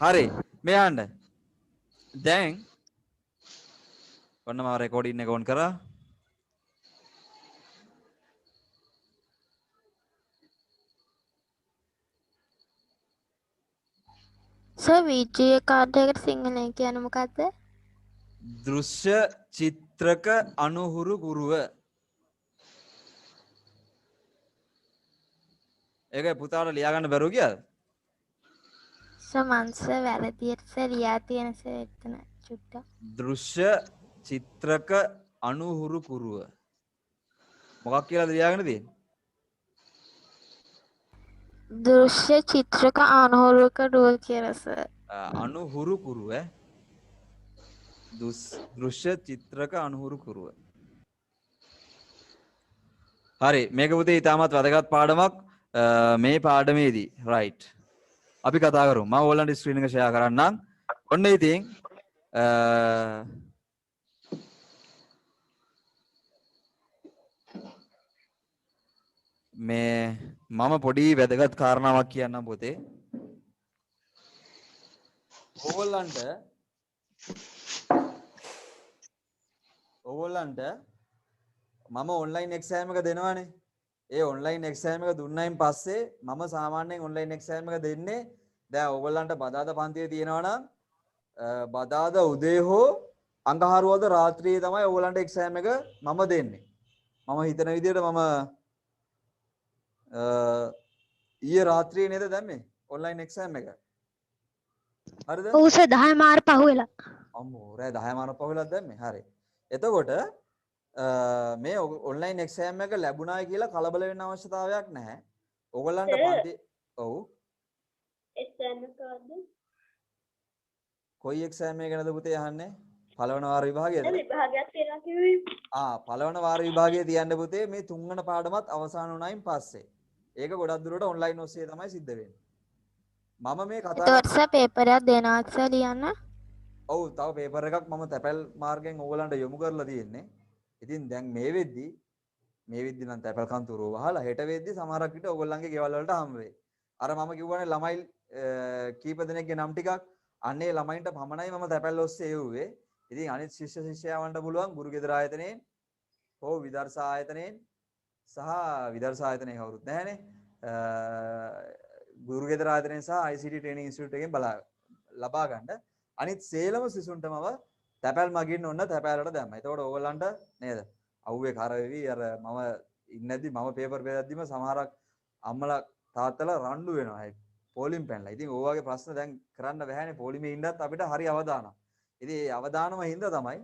හරි මේ අහන්න. දැන් ඔන්න මම රෙකෝඩින් එක ඔන් කරා. සර් වීඩියෝ කාඩ් එකට සිංහලෙන් කියන්නේ මොකද්ද? දෘශ්‍ය චිත්‍රක අනුහුරු කුරුව. ඒක පුතාට ලියා ගන්න බැරුව ගියාද? සර් මං සර් වැරදියට සර් ලියා තියෙන සර් එතන චුට්ටක්. දෘශ්‍ය චිත්‍රක අනුහුරු කුරුව. මොකක් කියලාද ලියාගෙන තියෙන්නේ? දෘශ්‍ය චිත්‍රක අනුහුරුක රුව කියලා සර්. අනුහුරු කුරුව ඈ. දෘශ්‍ය චිත්‍රක අනුහුරු කුරුව. හරි මේක පුතේ ඉතාමත් වැදගත් පාඩමක්. මේ පාඩමේදී රයිට් අපි කතා කරමු. මම ඕගොල්ලන්ට ස්ක්‍රීන් එක ෂෙයා කරන්නම්. ඔන්න ඉතින් මේ මම පොඩි වැදගත් කාරණාවක් කියන්නම් පුතේ. ඕගොල්ලන්ට මම ඔන්ලයින් එක්සෑම් එක දෙනවානේ. ඒ ඔන්ලයින් එක්සෑම් එක දුන්නයින් පස්සේ මම සාමාන්‍යයෙන් ඔන්ලයින් එක්සෑම් එක දෙන්නේ දැන් ඕගොල්ලන්ට බදාදා පන්තියේ තියෙනවා නම් බදාදා උදේ හෝ අඟහරුවාදා රාත්‍රියේ තමයි ඕගොල්ලන්ට එක්සෑම් එක මම දෙන්නේ. මම හිතන විදිහට මම ඊයේ රාත්‍රියේ නේද දැම්මේ ඔන්ලයින් එක්සෑම් එක. හරිද? ඔව් සර් 10 මාර පහුවෙලා. අම්මෝ රෑ 10 මාර පහුවෙලා දැම්මේ. හරි. එතකොට මේ ඔන්ලයින් එක්සෑම් එක ලැබුණායි කියලා කලබල වෙන්න අවශ්‍යතාවයක් නැහැ. ඕගොල්ලන්ට පන්ති ඔව් එක්සෑම් එකක්ද? කොයි එක්සෑම් එක ගැනද පුතේ අහන්නේ? පළවන වාර විභාගයේද? විභාගයක් තියෙනවා කිව්වේ. පළවන වාර විභාගයේ තියන්න පුතේ මේ තුන්වන පාඩමත් අවසන් වුණායින් පස්සේ. ඒක ගොඩක් දුරට ඔන්ලයින් ඔස්සේ තමයි සිද්ධ වෙන්නේ. මම මේ කතා එතකොට සර් පේපරයක් දෙනවද සර් ලියන්න? ඔව් තව පේපර් එකක් මම තැපැල් මාර්ගයෙන් ඕගොල්ලන්ට යොමු කරලා තියෙන්නේ. ඉතින් දැන් මේ වෙද්දි නම් තැපැල් කන්තුරුව වහලා හෙට වෙද්දි සමහරක් විට ඕගොල්ලන්ගේ ගෙවල් වලට හම්බ වෙයි. අර මම කිව්වනේ ළමයි කීප දෙනෙක්ගේ නම් ටිකක් අන්නේ ළමයින්ට පමණයි මම තැපැල් ඔස්සේ එව්වේ. ඉතින් අනිත් ශිෂ්‍ය ශිෂ්‍යයන්ට පුළුවන් ගුරු ගෙදර ආයතනයෙන් හෝ විදර්ශා ආයතනයෙන් සහ විදර්ශා ආයතනයේ කවුරුත් නැහැනේ. ගුරු ගෙදර ආයතනයෙන් සහ ICT ට්‍රේනින් ඉන්ස්ටිටියුට් එකෙන් ලබා ගන්න. අනිත් සේලම සිසුන්ටමව තැපැල් මගින් ඔන්න තැපැලට දැම්මා. එතකොට ඕගොල්ලන්ට නේද? අවුවේ කර වෙවි අර මම ඉන්නේදී මම පේපර් බෙදද්දිම සමහරක් අම්මලා තාත්තලා රණ්ඩු වෙනවා. ඒ පොලිම් පැනලා. ඉතින් ඕවාගේ ප්‍රශ්න දැන් කරන්න බැහැනේ. පොලිමේ ඉන්නත් අපිට හරි අවදානක්. ඉතින් ඒ අවදානම හින්දා තමයි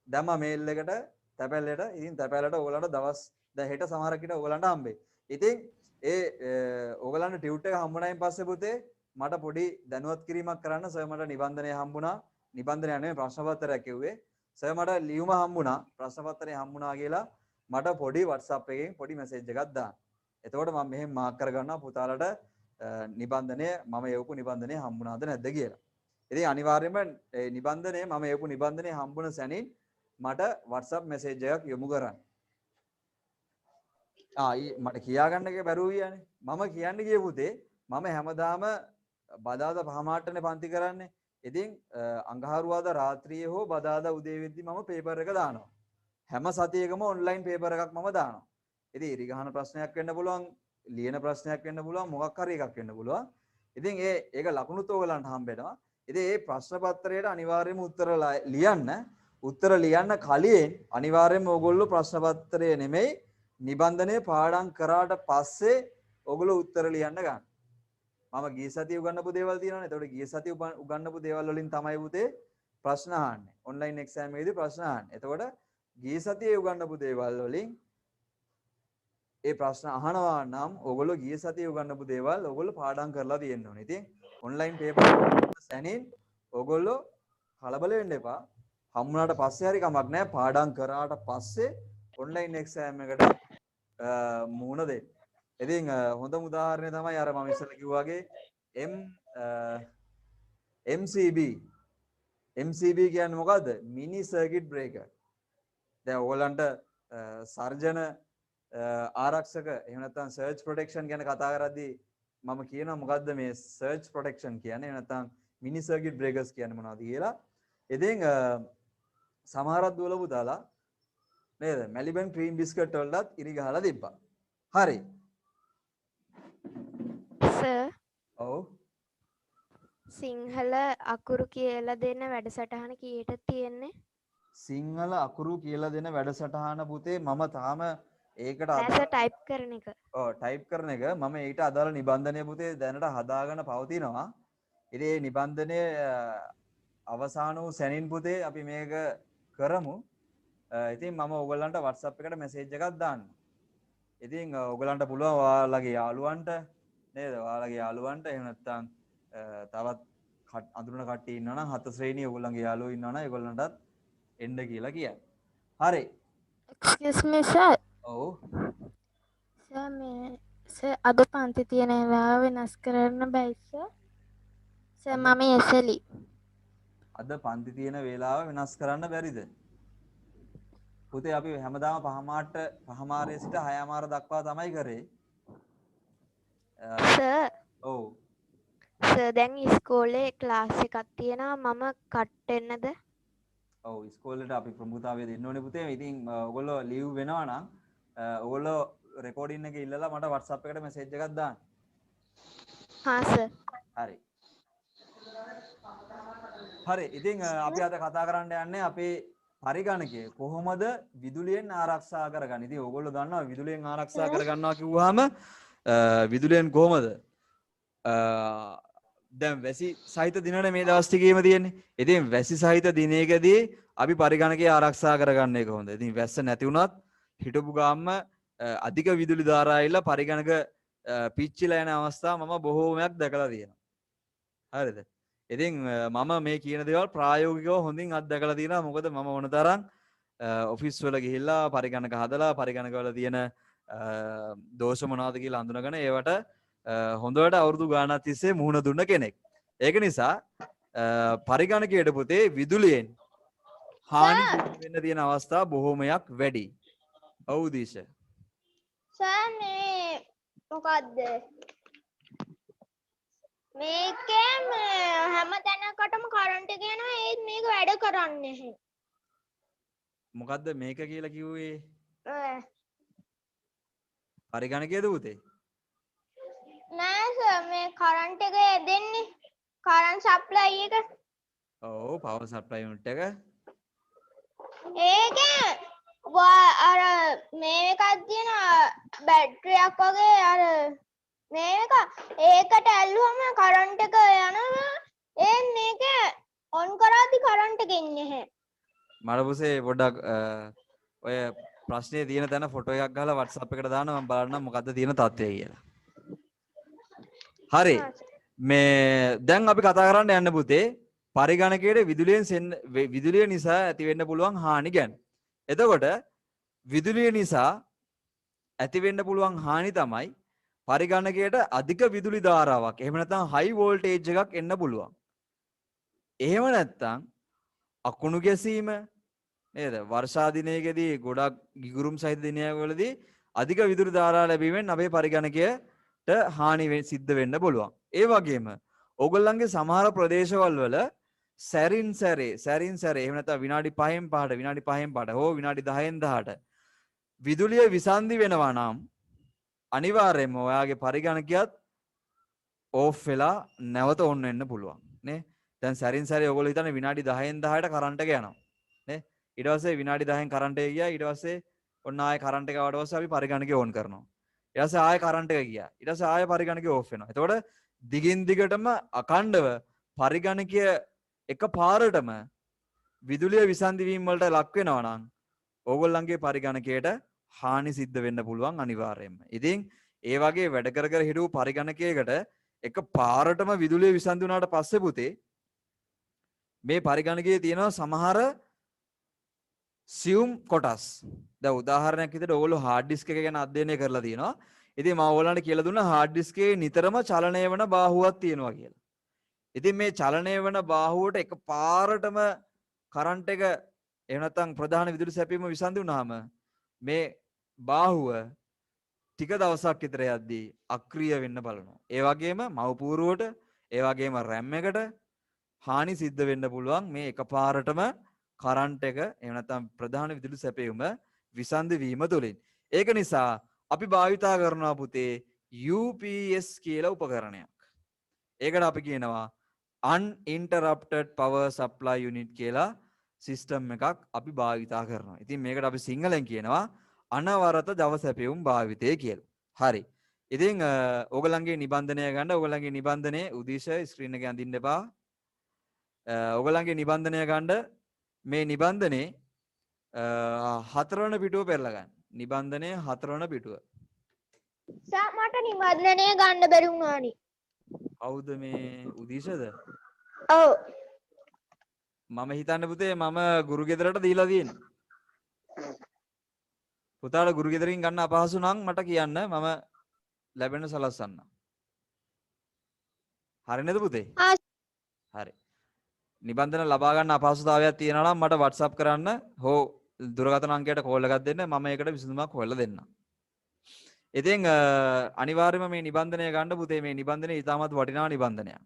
දැම්ම මේල් එකට තැපැල්ලට. ඉතින් තැපැල්ලට ඕගොල්ලන්ට දවස් දැන් හෙට සමහරක් විට ඕගොල්ලන්ට හම්බෙයි. ඉතින් ඕගොල්ලන්ට ටියුට් එක හම්බුනායින් පස්සේ පුතේ මට පොඩි දැනුවත් කිරීමක් කරන්න සර් මට නිබන්ධනය හම්බුණා. නිබන්ධනය නෙමෙයි ප්‍රශ්න පත්‍රයක් කිව්වේ. සර් මට ලියුම හම්බුණා. ප්‍රශ්න පත්‍රය හම්බුණා කියලා මට පොඩි WhatsApp එකකින් පොඩි මැසේජ් එකක් දාන්න. එතකොට මම මෙහෙම මාක් කරගන්නවා පුතාලට නිබන්ධනය මම එවපු නිබන්ධනය හම්බුණාද නැද්ද කියලා. ඉතින් අනිවාර්යයෙන්ම නිබන්ධනය මම එවපු නිබන්ධනය හම්බුණ සැනින් මට WhatsApp මැසේජ් එකක් යොමු කරන්න. මට කියාගන්න එක බැරුව ගියානේ. මම කියන්න ගිය පුතේ මම හැමදාම බදාදා පහමාටනේ පන්ති කරන්නේ. ඉතින් අඟහරුවාදා රාත්‍රියේ හෝ බදාදා උදේ වෙද්දි මම පේපර් එක දානවා. හැම සතියකම ඔන්ලයින් පේපර් එකක් මම දානවා. ඉතින් ඉරිගහන ප්‍රශ්නයක් වෙන්න පුළුවන්, ලියන ප්‍රශ්නයක් වෙන්න පුළුවන්, මොකක් හරි එකක් වෙන්න පුළුවන්. ඉතින් ඒක ලකුණුත් ඕගලන්ට හම්බෙනවා. ඉතින් මේ ප්‍රශ්න පත්‍රයට අනිවාර්යයෙන්ම උත්තර ලියන්න. උත්තර ලියන්න කලින් අනිවාර්යයෙන්ම ඕගොල්ලෝ ප්‍රශ්න පත්‍රය නෙමෙයි නිබන්ධනය පාඩම් කරාට පස්සේ ඔගොල්ලෝ උත්තර ලියන්න ගන්න. මම ගිය සතිය උගන්වපු දේවල් තියෙනවානේ. ඒතකොට ගිය සතිය උගන්වපු දේවල් වලින් තමයි පුතේ ප්‍රශ්න අහන්නේ. ඔන්ලයින් එක්සෑම් එකේදී ප්‍රශ්න අහන්නේ. එතකොට ගිය සතියේ උගන්වපු දේවල් වලින් ඒ ප්‍රශ්න අහනවා නම් ඔයගොල්ලෝ ගිය සතියේ උගන්වපු දේවල් ඔයගොල්ලෝ පාඩම් කරලා තියෙන්න ඕනේ. ඉතින් ඔන්ලයින් පේපර් සැනින් ඔයගොල්ලෝ කලබල වෙන්න එපා. හම්බුනාට පස්සේ හරි කමක් නැහැ. පාඩම් කරාට පස්සේ ඔන්ලයින් එක්සෑම් එකට මුහුණ දෙන්න. ඉතින් හොඳම උදාහරණය තමයි අර මම ඉස්සෙල්ලා කිව්වා වගේ MCB කියන්නේ මොකද්ද? මිනි සර්කිට් බ්‍රේකර්. දැන් ඕගොල්ලන්ට සර්ජන ආරක්ෂක එහෙම නැත්නම් සර්ච් ප්‍රොටෙක්ෂන් ගැන කතා කරද්දී මම කියනවා මොකද්ද මේ සර්ච් ප්‍රොටෙක්ෂන් කියන්නේ නැත්නම් මිනි සර්කිට් බ්‍රේකර්ස් කියන්නේ මොනවද කියලා. ඉතින් සමහරක් දුවල පුතාලා නේද මැලිබන් ක්‍රීම් බිස්කට් වලටත් ඉරි ගහලා තිබ්බා. හරි. සර් ඔව්. සිංහල අකුරු කියලා දෙන්න වැඩසටහන කීයට තියෙන්නේ? සිංහල අකුරු කියලා දෙන වැඩසටහන පුතේ මම තාම ඒකට නෑ අදාළ සර් ටයිප් කරන එක. ඔව් ටයිප් කරන එක මම ඊට අදාළ නිබන්ධනය පුතේ දැනට හදාගෙන පවතිනවා. ඉතින් මේ නිබන්ධනය අවසාන වූ සැනින් පුතේ අපි මේක කරමු. ඉතින් මම ඔයගලන්ට WhatsApp එකට මැසේජ් එකක් දාන්න. ඉතින් ඔයගලන්ට පුළුවන් ඔයාලගේ යාළුවන්ට නේද? ඔයාලගේ යාළුවන්ට එහෙම නැත්නම් තවත් අඳුරන කට්ටිය ඉන්නවා නම් 7 ශ්‍රේණිය ඔයගලන්ගේ යාළුවෝ ඉන්නවා නම් ඒගොල්ලන්ටත් එන්න කියලා කියන්න. හරි. Excuse me sir. ඔව්. සර් මේ සර් අද පන්ති තියෙන ඒවා වෙනස් කරන්න බැයි සර්. සර් මම එසලි. අද පන්ති තියෙන වේලාව වෙනස් කරන්න බැරිද? පුතේ අපි හැමදාම පහමාරේ සිට 6:00 දක්වා තමයි කරේ. සර් ඔව්. සර් දැන් ඉස්කෝලේ ක්ලාස් එකක් තියෙනවා මම කට් වෙන්නද? ඔව් ඉස්කෝලේට අපි ප්‍රමුඛතාවය දෙන්න ඕනේ පුතේ. ඉතින් ඔයගොල්ලෝ ලීව් වෙනවා නම් ඔයගොල්ලෝ රෙකෝඩින් එක ඉල්ලලා මට WhatsApp එකට මැසේජ් එකක් දාන්න. හා සර්. හරි. හරි. ඉතින් අපි අද කතා කරන්න යන්නේ අපේ පරිගණකය කොහොමද විදුලියෙන් ආරක්ෂා කරගන්නේ. ඉතින් ඔයගොල්ලෝ දන්නවා විදුලියෙන් ආරක්ෂා කරගන්නවා කිව්වහම විදුලියෙන් කොහොමද දැන් වැසි සහිත දිනනේ මේ දවස් ටිකේම තියෙන්නේ. ඉතින් වැසි සහිත දිනයකදී අපි පරිගණකය ආරක්ෂා කරගන්නේ කොහොමද? ඉතින් වැස්ස නැති වුණත් හිටපු ගාම්ම අධික විදුලි ධාරා ඇවිල්ලා පරිගණක පිච්චිලා යන අවස්ථා මම බොහෝමයක් දැකලා තියෙනවා. හරිද? ඉතින් මම මේ කියන දේවල් ප්‍රායෝගිකව හොඳින් අත්දැකලා තියෙනවා. මොකද මම මොනතරම් ඔෆිස් වල ගිහිල්ලා පරිගණක හදලා පරිගණක වල තියෙන දෝෂ මොනවද කියලා අඳුනගෙන ඒවට හොඳට අවුරුදු ගානක් තිස්සේ මුහුණ දුන්න කෙනෙක්. ඒක නිසා පරිගණකයට පුතේ විදුලියෙන් හානි වෙන්න තියෙන අවස්ථා බොහෝමයක් වැඩි. ඔව් දීෂ. සර් මේ මොකද්ද? මේකේ හැම තැනකටම කරන්ට් එක යනවා ඒත් මේක වැඩ කරන්නේ නැහැ. මොකද්ද මේක කියලා කිව්වේ? ඈ පරිගණකයේද පුතේ? නෑ සර් මේ කරන්ට් එක දෙන්නේ කරන්ට් සප්ලයි එක. ඔව් පවර් සප්ලයි යුනිට් එක. ඒකේ අර මේ එකක් තියෙන බැටරියක් වගේ අර මේක ඒකට ඇල්ලුවම කරන්ට් එක යනවා මේක ඔන් කරාදි කරන්ට් එක ඉන්නේ නැහැ. මට පුසේ පොඩ්ඩක් ඔය ප්‍රශ්නේ තියෙන තැන ෆොටෝ එකක් ගහලා WhatsApp එකට දාන්න මම බලන්නම් මොකද්ද තියෙන තත්ත්වය කියලා. හරි. මේ දැන් අපි කතා කරන්න යන්න පුතේ පරිගණකයේ විදුලිය නිසා ඇති වෙන්න පුළුවන් හානි ගැන. එතකොට විදුලිය නිසා ඇති වෙන්න පුළුවන් හානි තමයි පරිගණකයට අධික විදුලි ධාරාවක් එහෙම නැත්නම් හයි වෝල්ටේජ් එකක් එන්න පුළුවන්. එහෙම නැත්නම් අකුණු ගැසීම නේද? වර්ෂා දිනයකදී ගොඩක් ගිගුරුම් සහිත දිනයකවලදී අධික විදුලි ධාරා ලැබීමෙන් අපේ පරිගණකයට හානි සිද්ධ වෙන්න පුළුවන්. ඒ වගේම ඕගොල්ලන්ගේ සමහර ප්‍රදේශවල වල සැරින් සැරේ එහෙම නැත්නම් විනාඩි 5න් 5ට විනාඩි 5න් 5ට හෝ විනාඩි 10න් 10ට විදුලිය විසන්ධි වෙනවා නම් අනිවාර්යයෙන්ම ඔයාගේ පරිගණකයත් ඕෆ් වෙලා නැවත ඔන් වෙන්න පුළුවන් නේ. දැන් සැරින් සැරේ ඔයගොල්ලෝ හිතන්නේ විනාඩි 10න් 10ට කරන්ට් එක යනවා නේ. ඊට පස්සේ විනාඩි 10න් කරන්ට් එක ගියා. ඊට පස්සේ ඔන්න ආයෙ කරන්ට් එක ආවට පස්සේ අපි පරිගණකය ඔන් කරනවා. ඊට පස්සේ ආයෙ කරන්ට් එක ගියා. ඊට පස්සේ ආයෙ පරිගණකය ඕෆ් වෙනවා. එතකොට දිගින් දිගටම අඛණ්ඩව පරිගණකය එක පාරටම විදුලිය විසන්ධි වීම වලට ලක් වෙනවා නම් ඕගොල්ලන්ගේ පරිගණකයට හානි සිද්ධ වෙන්න පුළුවන් අනිවාර්යයෙන්ම. ඉතින් ඒ වගේ වැඩ කර කර හිටපු පරිගණකයකට එක පාරටම විදුලිය විසන්ධි වුණාට පස්සේ පුතේ මේ පරිගණකයේ තියෙනවා සමහර සියුම් කොටස්. දැන් උදාහරණයක් විදිහට ඕගොල්ලෝ හાર્ඩ් ඩිස්ක් එක ගැන අධ්‍යයනය කරලා තියෙනවා. ඉතින් මම ඕගොල්ලන්ට කියලා දුන්නා හાર્ඩ් ඩිස්කේ නිතරම චලනය වෙන බාහුවක් තියෙනවා කියලා. ඉතින් මේ චලනය වෙන බාහුවට එක පාරටම කරන්ට් එක එහෙම නැත්නම් ප්‍රධාන විදුලි සැපීම විසන්ධි වුණාම මේ බාහුව ටික දවසක් විතර යද්දී අක්‍රිය වෙන්න බලනවා. ඒ වගේම මව්පූරුවට ඒ වගේම RAM එකට හානි සිද්ධ වෙන්න පුළුවන් මේ එකපාරටම කරන්ට් එක එහෙම නැත්නම් ප්‍රධාන විදුලි සැපයුම විසන්ධි වීම තුළින්. ඒක නිසා අපි භාවිතා කරනවා පුතේ UPS කියලා උපකරණයක්. ඒකට අපි කියනවා uninterrupted power supply unit කියලා සිස්ටම් එකක් අපි භාවිතා කරනවා. ඉතින් මේකට අපි සිංහලෙන් කියනවා අනවරත ජව සැපයුම් භාවිතය කියලා. හරි. ඉතින් ඕගලන්ගේ නිබන්ධනය ගන්න ඕගලන්ගේ නිබන්ධනයේ උදේශ ස්ක්‍රීන් එකේ අඳින්න එපා. ඕගලන්ගේ නිබන්ධනය ගන්න මේ නිබන්ධනේ 4 වන පිටුව පෙරලා ගන්න. නිබන්ධනය 4 වන පිටුව. සර් මට නිබන්ධනය ගන්න බැරි වුණානි. කවුද මේ උදේශද? ඔව්. මම හිතන්නේ පුතේ මම ගුරු ගෙදරට දීලා තියෙන්නේ. පුතාට ගුරු ගෙදරින් ගන්න අපහසු නම් මට කියන්න මම ලැබෙන සලස්සන්න. හරි නේද පුතේ? හරි. නිබන්ධන ලබා ගන්න අපහසුතාවයක් තියෙනවා නම් මට WhatsApp කරන්න හෝ දුරකථන අංකයට කෝල් එකක් දෙන්න මම ඒකට විසඳුමක් හොයලා දෙන්නම්. ඉතින් අනිවාර්යයෙන්ම මේ නිබන්ධනය ගන්න පුතේ මේ නිබන්ධනය ඉතාමත් වටිනා නිබන්ධනයක්.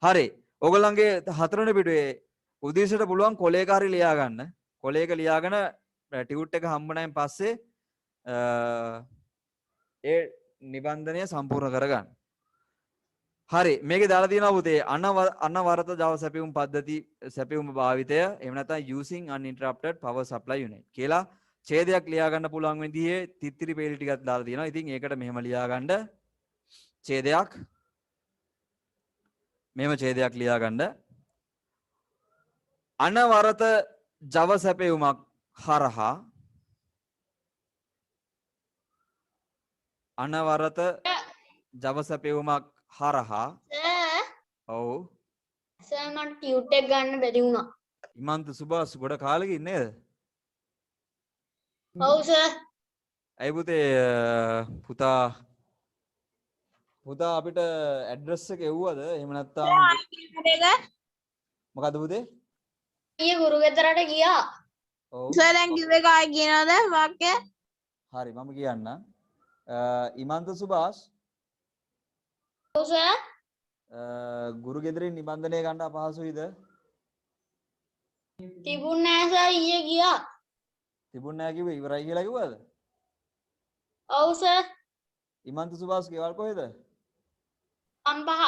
හරි. ඔයගොල්ලන්ගේ 4 වෙනි පිටුවේ උදේසට පුළුවන් කොලයක හරි ලියා ගන්න. කොලයක ලියාගෙන ටියුට් එක හම්බුනයින් පස්සේ ඒ නිබන්ධනය සම්පූර්ණ කරගන්න. හරි මේකේ දාලා තියෙනවා පුතේ අනවරත ජව සැපයුම් පද්ධති සැපයුම් භාවිතය එහෙම නැත්නම් using uninterrupted power supply unit කියලා ඡේදයක් ලියා ගන්න පුළුවන් විදිහේ තිත්තිරි පේලි ටිකක් දාලා තියෙනවා. ඉතින් ඒකට මෙහෙම ලියා ගන්න ඡේදයක් මෙහෙම ඡේදයක් ලියා ගන්න අනවරත ජව සැපයුමක් හරහා අනවරත ජව සැපයුමක් හරහා ඔව් සර් මට ටියුට් එක ගන්න බැරි වුණා. ඉමන්ත සුභාස් ගොඩ කාලෙකින් නේද? ඔව් සර්. ඇයි පුතේ පුතා අපිට ඇඩ්‍රස් එක එව්වද? එහෙම නැත්නම් මොකද පුතේ? ඊයේ ගුරු ගෙදරට ගියා. ඔව් සර් දැන් කිව්වේ කායි කියනවද වාක්‍ය? හරි මම කියන්නම්. ඉමන්ත සුභාස් ඔව් සර්. ගුරු ගෙදරින් නිබන්ධනය ගන්න අපහසුයිද? තිබුණේ නැහැ සර් ඊයේ ගියා. තිබුණ නැහැ කිව්වේ ඉවරයි කියලා කිව්වද? ඔව් සර්. ඉමන්ත සුභාස් ගෙවල් කොහෙද? අම්පහ.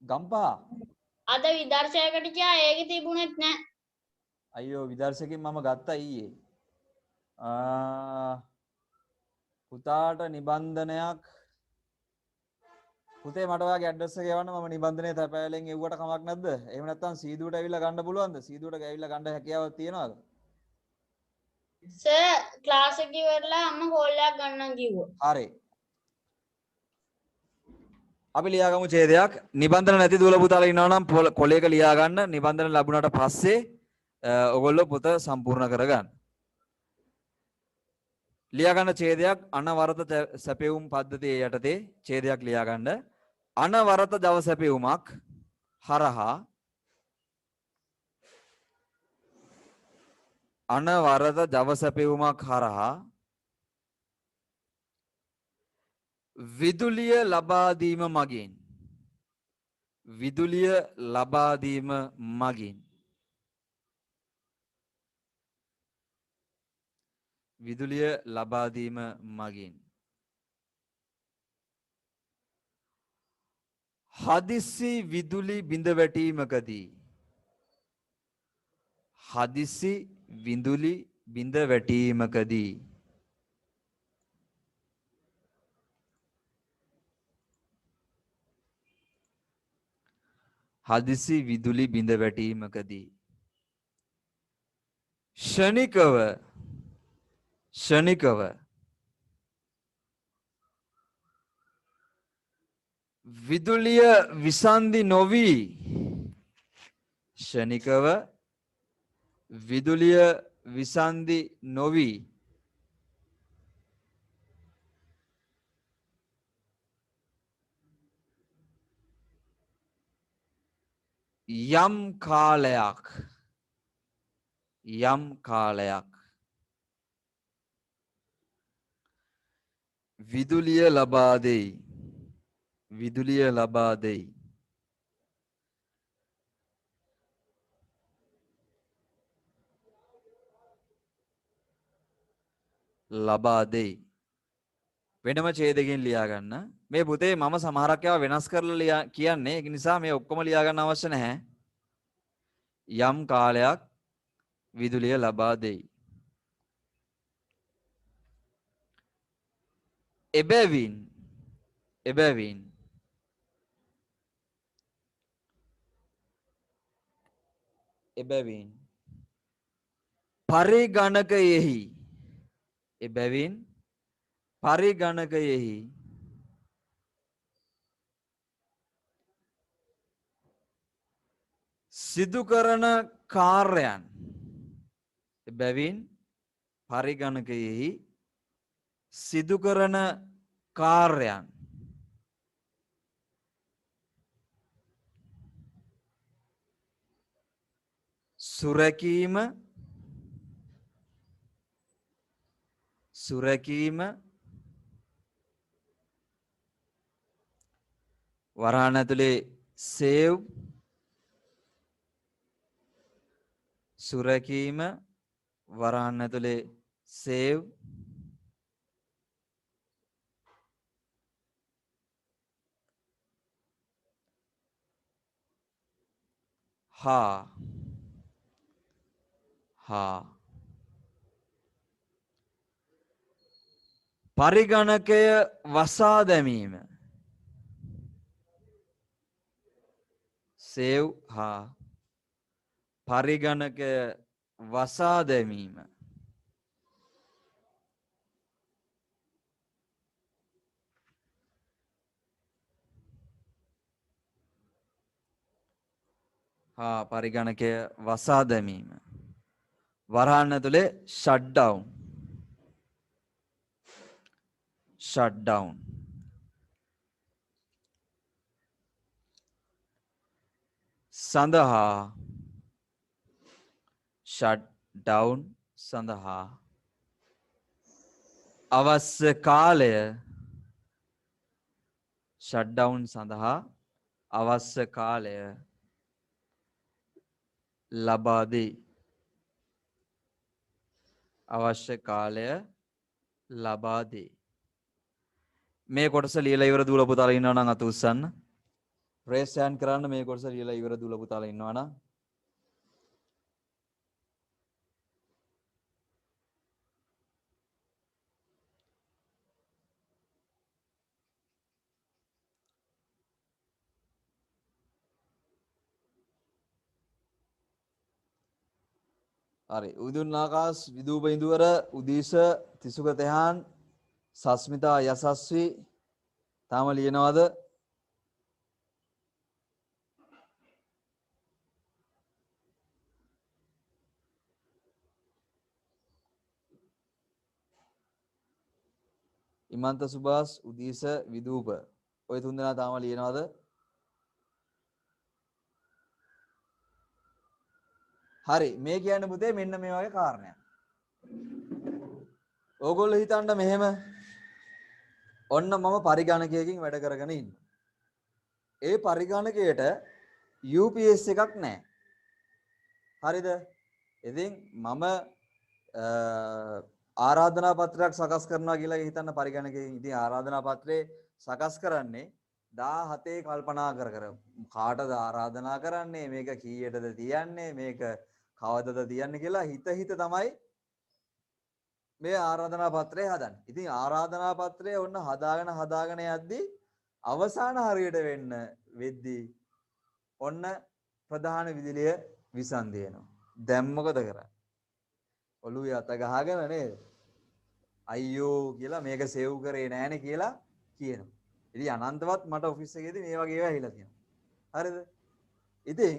ගම්පහ. අද විදර්ශනයකට ගියා ඒකේ තිබුණෙත් නැහැ. අයියෝ විදර්ශකෙන් මම ගත්තා ඊයේ. පුතාට නිබන්ධනයක් පුතේ මට ඔයාගේ ඇඩ්‍රස් එක එවන්න මම නිබන්ධනය තැපෑලෙන් එව්වට කමක් නැද්ද? එහෙම නැත්නම් සීදුවට ඇවිල්ලා ගන්න පුළුවන්ද? සීදුවට ඇවිල්ලා ගන්න හැකියාවක් තියනවද? සර් ක්ලාස් එක ඉවරලා අම්මා කෝල් එකක් ගන්නම් කිව්වා. හරි. අපි ලියාගමු ඡේදයක්. නිබන්ධන නැති දුවල පුතාලා ඉන්නවා නම් කොලයක ලියා ගන්න. නිබන්ධන ලැබුණාට පස්සේ ඔයගොල්ලෝ පොත සම්පූර්ණ කරගන්න. ලියා ගන්න ඡේදයක් අනවරත සැපයුම් පද්ධතිය යටතේ ඡේදයක් ලියා ගන්න. අනවරත ජව සැපයුමක් හරහා අනවරත ජව සැපයුමක් හරහා විදුලිය ලබා දීම මගින් විදුලිය ලබා දීම මගින් විදුලිය ලබා දීම මගින් හදිසි විදුලි බිඳ වැටීමකදී හදිසි විදුලි බිඳ වැටීමකදී හදිසි විදුලි බිඳ වැටීමකදී ෂණිකව විදුලිය විසන්ධි නොවී ෂණිකව විදුලිය විසන්ධි නොවී යම් කාලයක් විදුලිය ලබා දෙයි. විදුලිය ලබා දෙයි. ලබා දෙයි. වෙනම ඡේදකින් ලියා ගන්න. මේ පුතේ මම සමහරක් ඒවා වෙනස් කරලා කියන්නේ. ඒක නිසා මේ ඔක්කොම ලියා ගන්න අවශ්‍ය නැහැ. යම් කාලයක් විදුලිය ලබා දෙයි. එබැවින් එබැවින් එබැවින් පරිගණකයෙහි එබැවින් පරිගණකයෙහි සිදු කරන කාර්යයන් එබැවින් පරිගණකයෙහි සිදු කරන කාර්යයන් සුරැකීම වරහන් ඇතුලේ සේව් සුරැකීම වරහන් ඇතුලේ සේව් හා පරිගණකය වසා දැමීම සේව් හා පරිගණකය වසා දැමීම පරිගණකය වසා දැමීම වරහන් ඇතුලේ shutdown සඳහා අවශ්‍ය කාලය shutdown සඳහා අවශ්‍ය කාලය ලබා දෙයි. අවශ්‍ය කාලය ලබා දෙයි. මේ කොටස ලියලා ඉවර දුවලා පුතාලා ඉන්නවා නම් අත උස්සන්න. රේස් හෑන්ඩ් කරන්න මේ කොටස ලියලා ඉවර දුවලා පුතාලා ඉන්නවා නම්. හරි උදුන් ආකාශ විදූප ඉඳුවර උදීස තිසුක තෙහාන් සස්මිතා යසස්වි තාම ලියනවද? ඉමන්ත සුභාස් උදීස විදූප ඔය තුන් දෙනා තාම ලියනවද? හරි මේ කියන්නේ පුතේ මෙන්න මේ වගේ කාරණයක්. ඕගොල්ලෝ හිතන්න මෙහෙම ඔන්න මම පරිගණකයකින් වැඩ කරගෙන ඉන්නවා. ඒ පරිගණකයට UPS එකක් නැහැ. හරිද? ඉතින් මම ආරාධනා පත්‍රයක් සකස් කරනවා කියලා හිතන්න පරිගණකයෙන්. ඉතින් ආරාධනා පත්‍රේ සකස් කරන්නේ 17 කල්පනා කර කාටද ආරාධනා කරන්නේ මේක කීයටද තියන්නේ මේක කවදද තියන්නේ කියලා හිත තමයි මේ ආරාධනා පත්‍රය හදන්නේ. ඉතින් ආරාධනා පත්‍රය ඔන්න හදාගෙන යද්දී අවසාන හරියට වෙද්දී ඔන්න ප්‍රධාන විදුලිය විසන්ධියනවා. දැන් මොකද කරන්නේ? ඔළුවේ අත ගහගෙන නේද? අයියෝ කියලා මේක සේව් කරේ නෑනේ කියලා කියනවා. ඉතින් අනන්තවත් මට ඔෆිස් එකේදී මේ වගේ ඒවා ඇහිලා තියෙනවා. හරිද? ඉතින්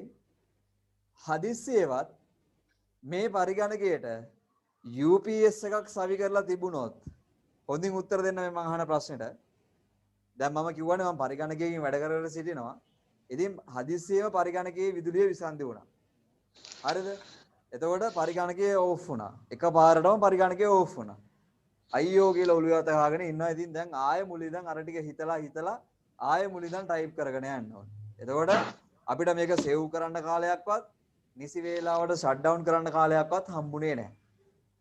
හදිස්සියේවත් මේ පරිගණකයට UPS එකක් සවි කරලා තිබුණොත් හොඳින් උත්තර දෙන්න මම අහන ප්‍රශ්නෙට. දැන් මම කියවනේ මම පරිගණකයකින් වැඩ කරගෙන සිටිනවා. ඉතින් හදිස්සියේම පරිගණකයේ විදුලිය විසන්ධි වුණා. හරිද? එතකොට පරිගණකය ඕෆ් වුණා. එකපාරටම පරිගණකය ඕෆ් වුණා. අයියෝ කියලා ඔළුව අත ගහගෙන ඉන්නවා. ඉතින් දැන් ආයෙ මුලින් ඉඳන් අර ටික හිතලා ආයෙ මුලින් ඉඳන් ටයිප් කරගෙන යන්න ඕනේ. එතකොට අපිට මේක සේව් කරන්න කාලයක්වත් නිසි වේලාවට ෂට් ඩවුන් කරන්න කාලයක්වත් හම්බුනේ නැහැ.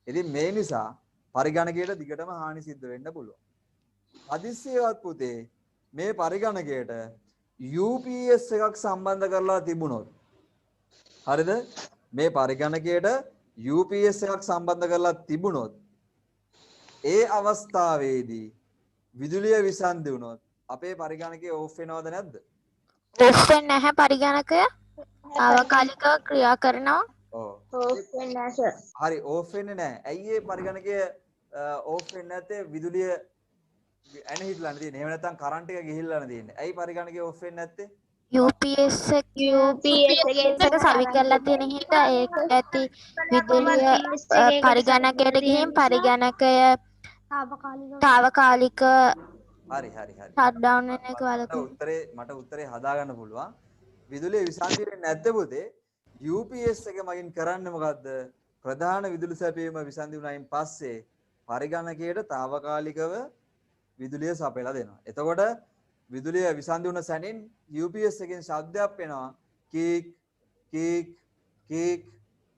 ඉතින් මේ නිසා පරිගණකයට දිගටම හානි සිද්ධ වෙන්න පුළුවන්. හදිස්සියවත් පුතේ මේ පරිගණකයට UPS එකක් සම්බන්ධ කරලා තිබුණොත් හරිද? මේ පරිගණකයට UPS එකක් සම්බන්ධ කරලා තිබුණොත් ඒ අවස්ථාවේදී විදුලිය විසන්ධි වුණොත් අපේ පරිගණකය ඕෆ් වෙනවද නැද්ද? ඕෆ් වෙන්නේ නැහැ පරිගණකය. తాවකාලිකව ක්‍රියා කරනවා. ඔව්. ඕෆ් වෙන්නේ නැහැ සර්. හරි ඕෆ් වෙන්නේ නැහැ. ඇයි ඒ පරිගණකය ඕෆ් වෙන්නේ නැත්තේ? විදුලිය එන හිටලා තියෙන්නේ. එහෙම නැත්නම් කරන්ට් එක ගිහිල්ලා තියෙන්නේ. ඇයි පරිගණකය ඕෆ් වෙන්නේ නැත්තේ? UPS එක සවි කරලා තියෙන හින්දා ඒක ඇති විදුලිය පරිගණකයට ගිහින් පරිගණකය తాවකාලික හරි. ෂට් ඩවුන් වෙන එක වලකුණු. මට උත්තරේ හදාගන්න පුළුවන්. විදුලිය විසන්ධි වෙන්නේ නැත්තේ පුතේ UPS එක මගින් කරන්නේ මොකද්ද? ප්‍රධාන විදුලි සැපයීම විසන්ධි වුණායින් පස්සේ පරිගණකයට తాවකාලිකව විදුලිය සපයලා දෙනවා. එතකොට විදුලිය විසන්ධි වුණ සැනින් UPS එකෙන් ශබ්දයක් එනවා. කීක් කීක් කීක්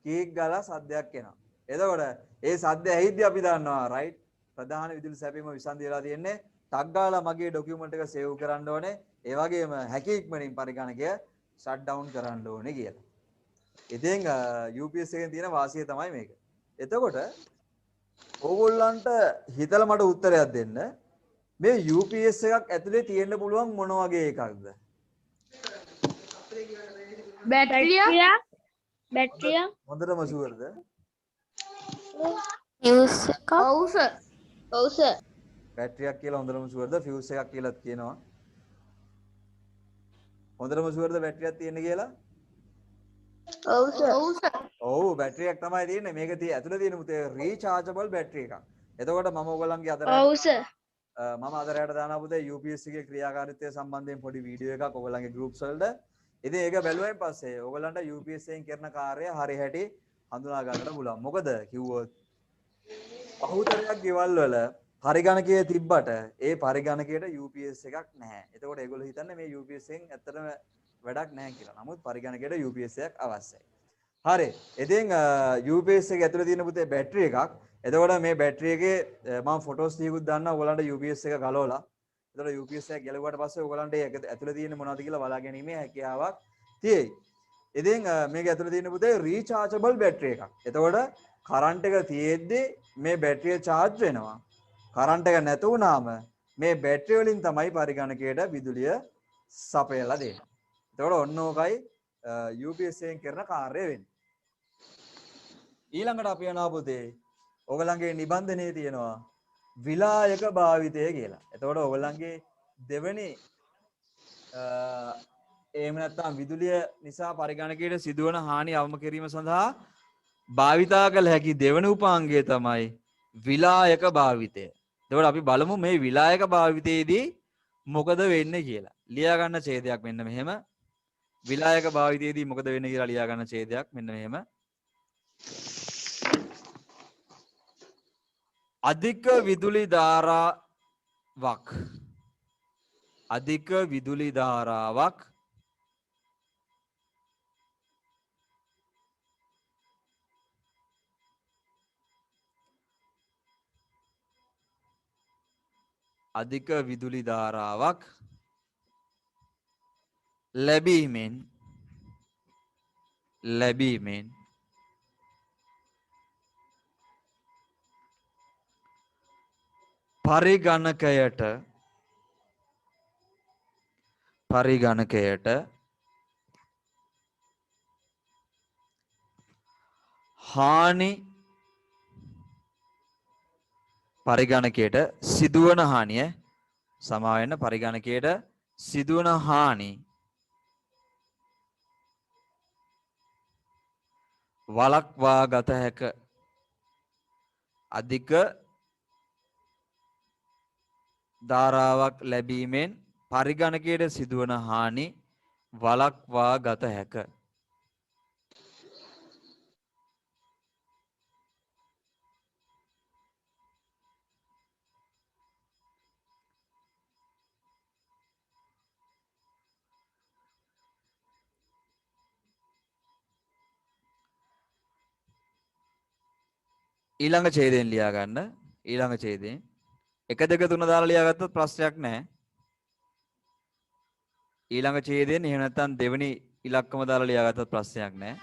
කීක් ගාලා ශබ්දයක් එනවා. එතකොට ඒ ශබ්දය ඇහිද්දි අපි දන්නවා රයිට් ප්‍රධාන විදුලි සැපයීම විසන්ධි වෙලා තියෙන්නේ. ටක් ගාලා මගේ ඩොකියුමන්ට් එක සේව් කරන්න ඕනේ. ඒ වගේම හැකි ඉක්මනින් පරිගණකය ෂට් ඩවුන් කරන්න ඕනේ කියලා. ඉතින් UPS එකෙන් තියෙන වාසිය තමයි මේක. එතකොට ඕගොල්ලන්ට හිතලා මට උත්තරයක් දෙන්න. මේ UPS එකක් ඇතුලේ තියෙන්න පුළුවන් මොන වගේ එකක්ද? බැටරිය හොඳටම ෂුවර්ද? නිවුස් එක ඔව් සර්. බැටරියක් කියලා හොඳටම ෂුවර්ද? ෆියුස් එකක් කියලාත් කියනවා. හොඳටම ෂුවර්ද බැටරියක් තියෙන කියලා? ඔව් සර්. ඔව් බැටරියක් තමයි තියෙන්නේ. මේක ඇතුලේ තියෙන පුතේ රීචාර්ජබල් බැටරි එකක්. එතකොට මම ඔයගොල්ලන්ගේ මම අදරයට දානවා පුතේ UPS එකේ ක්‍රියාකාරීත්වය සම්බන්ධයෙන් පොඩි වීඩියෝ එකක් ඔයගොල්ලන්ගේ groups වලට. ඉතින් ඒක බැලුවෙන් පස්සේ ඔයගොල්ලන්ට UPS එකෙන් කරන කාර්යය හරි හැටි හඳුනා ගන්නට පුළුවන්. මොකද කිව්වොත් බහුතරයක් ගෙවල් වල පරිගණකයේ තිබ්බට ඒ පරිගණකයට UPS එකක් නැහැ. එතකොට ඒගොල්ලෝ හිතන්නේ මේ UPS එකෙන් ඇත්තටම වැඩක් නැහැ කියලා. නමුත් පරිගණකයට UPS එකක් අවශ්‍යයි. හරි. ඉතින් UPS එක ඇතුලේ තියෙන පුතේ බැටරි එකක්. එතකොට මේ බැටරි එකේ මම ෆොටෝස් ටිකකුත් දාන්නම් ඔයගලන්ට UPS එක ගලවලා. එතකොට UPS එක ගැලවුවාට පස්සේ ඔයගලන්ට ඒක ඇතුලේ තියෙන මොනවද කියලා බලා ගැනීමේ හැකියාවක් තියෙයි. ඉතින් මේක ඇතුලේ තියෙන පුතේ රීචාර්ජබල් බැටරි එකක්. එතකොට කරන්ට් එක තියෙද්දි මේ බැටරිය charge වෙනවා. කරන්ට් එක නැතු වුණාම මේ බැටරිය වලින් තමයි පරිගණකයට විදුලිය සපයලා දෙන්නේ. එතකොට ඔන්න ඕකයි UPS එකෙන් කරන කාර්යය වෙන්නේ. ඊළඟට අපි යනවා පුතේ ඔයගලන්ගේ නිබන්ධනයේ තියෙනවා විලායක භාවිතය කියලා. එතකොට ඔයගලන්ගේ දෙවෙනි එහෙම නැත්නම් විදුලිය නිසා පරිගණකයට සිදුවන හානි අවම කිරීම සඳහා භාවිතා කළ හැකි දෙවන උපාංගය තමයි විලායක භාවිතය. එතකොට අපි බලමු මේ විලායක භාවිතයේදී මොකද වෙන්නේ කියලා. ලියා ගන්න ඡේදයක් මෙන්න මෙහෙම. විලායක භාවිතයේදී මොකද වෙන්නේ කියලා ලියා ගන්න ඡේදයක් මෙන්න මෙහෙම. අධික විදුලි ධාරාවක් අධික විදුලි ධාරාවක් අධික විදුලි ධාරාවක් ලැබීමෙන් පරිගණකයට හානි පරිගණකයට සිදුවන හානිය සමාවෙන්න පරිගණකයට සිදුවන හානි වළක්වා ගත හැක අධික ධාරාවක් ලැබීමෙන් පරිගණකයට සිදුවන හානි වළක්වා ගත හැක. ඊළඟ ඡේදයෙන් ලියා ගන්න. ඊළඟ ඡේදයෙන් 1 2 3 දාලා ලියාගත්තොත් ප්‍රශ්නයක් නැහැ. ඊළඟ ඡේදයෙන් එහෙම නැත්නම් දෙවෙනි ඉලක්කම දාලා ලියාගත්තොත් ප්‍රශ්නයක් නැහැ.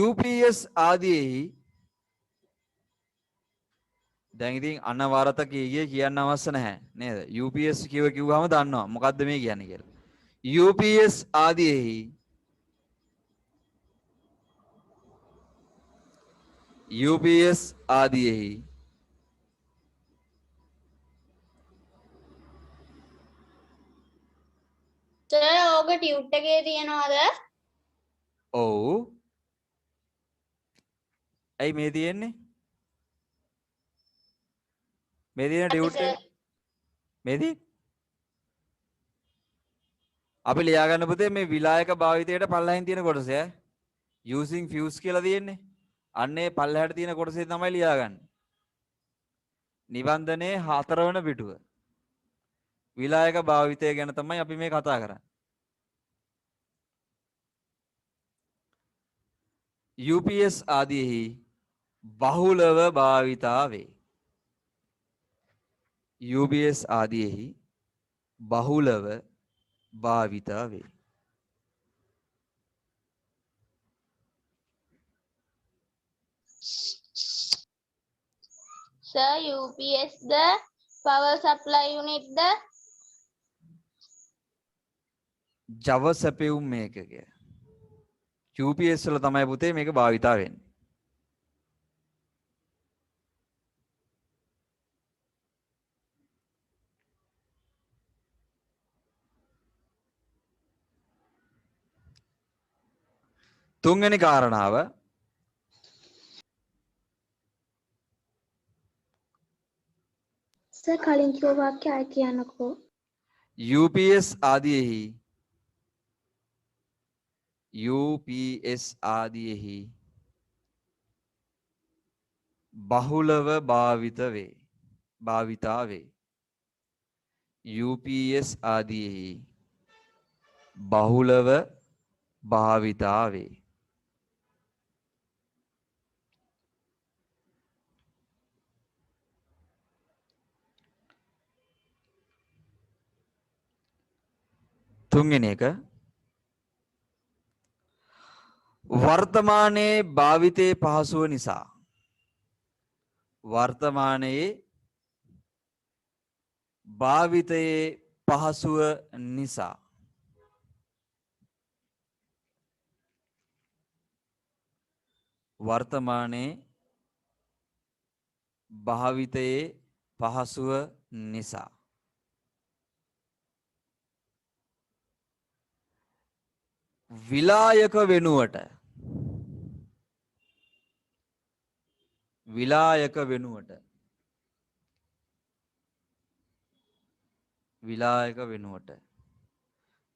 UPS ආදීෙහි දැන් ඉතින් අනවරත කීයේ කියන්න අවශ්‍ය නැහැ නේද? UPS කිව්වම දන්නවා මොකද්ද මේ කියන්නේ කියලා. UPS ආදීෙහි UPS ආදීෙහි සර් ඕක ටියුට් එකේ තියනවද? ඔව්. ඇයි මේ තියෙන්නේ? මේ තියෙන ටියුට් එක මේදී අපි ලියා ගන්න පුතේ මේ විලායක භාවිතයට පල්ලෙහින් තියෙන කොටස ඈ using fuse කියලා තියෙන්නේ. අන්නේ පල්ලෙහාට තියෙන කොටසේ තමයි ලියා ගන්න. නිබන්ධනයේ 4 වෙනි පිටුව. විලායක භාවිතය ගැන තමයි අපි මේ කතා කරන්නේ. UPS ආදීෙහි බහුලව භාවිතා වේ. UPS ආදීෙහි බහුලව භාවිතා වේ. Sir, UPS the power supply unit the Java සැපයුම් මේකක. UPS වල තමයි පුතේ මේක භාවිතා වෙන්නේ. තුන්වෙනි කාරණාව සර් කලින් කිව්ව වාක්‍ය ආයෙ කියන්නකෝ. UPS ආදීෙහි බහුලව භාවිතා වේ. UPS ආදීෙහි බහුලව භාවිතා වේ. තුන්වෙනි එක වර්තමානයේ භාවිතයේ පහසුව නිසා වර්තමානයේ භාවිතයේ පහසුව නිසා වර්තමානයේ භාවිතයේ පහසුව නිසා විලායක වෙනුවට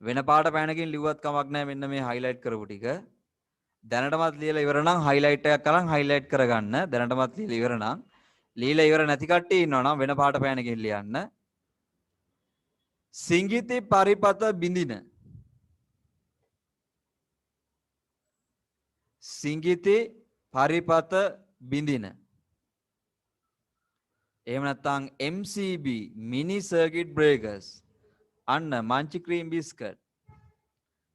වෙන පාට පැනකින් ලිව්වත් කමක් නැහැ. මෙන්න මේ highlight කරපු ටික දැනටමත් ලියලා ඉවර නම් highlight එකක් අරන් highlight කරගන්න. දැනටමත් ලියලා ඉවර නම් ලියලා ඉවර නැති කට්ටිය ඉන්නවා නම් වෙන පාට පැනකින් ලියන්න. සිඟිති පරිපත බිඳින සිඟිති පරිපත බිඳින එහෙම නැත්නම් MCB mini circuit breakers අන්න මංචි ක්‍රීම් බිස්කට්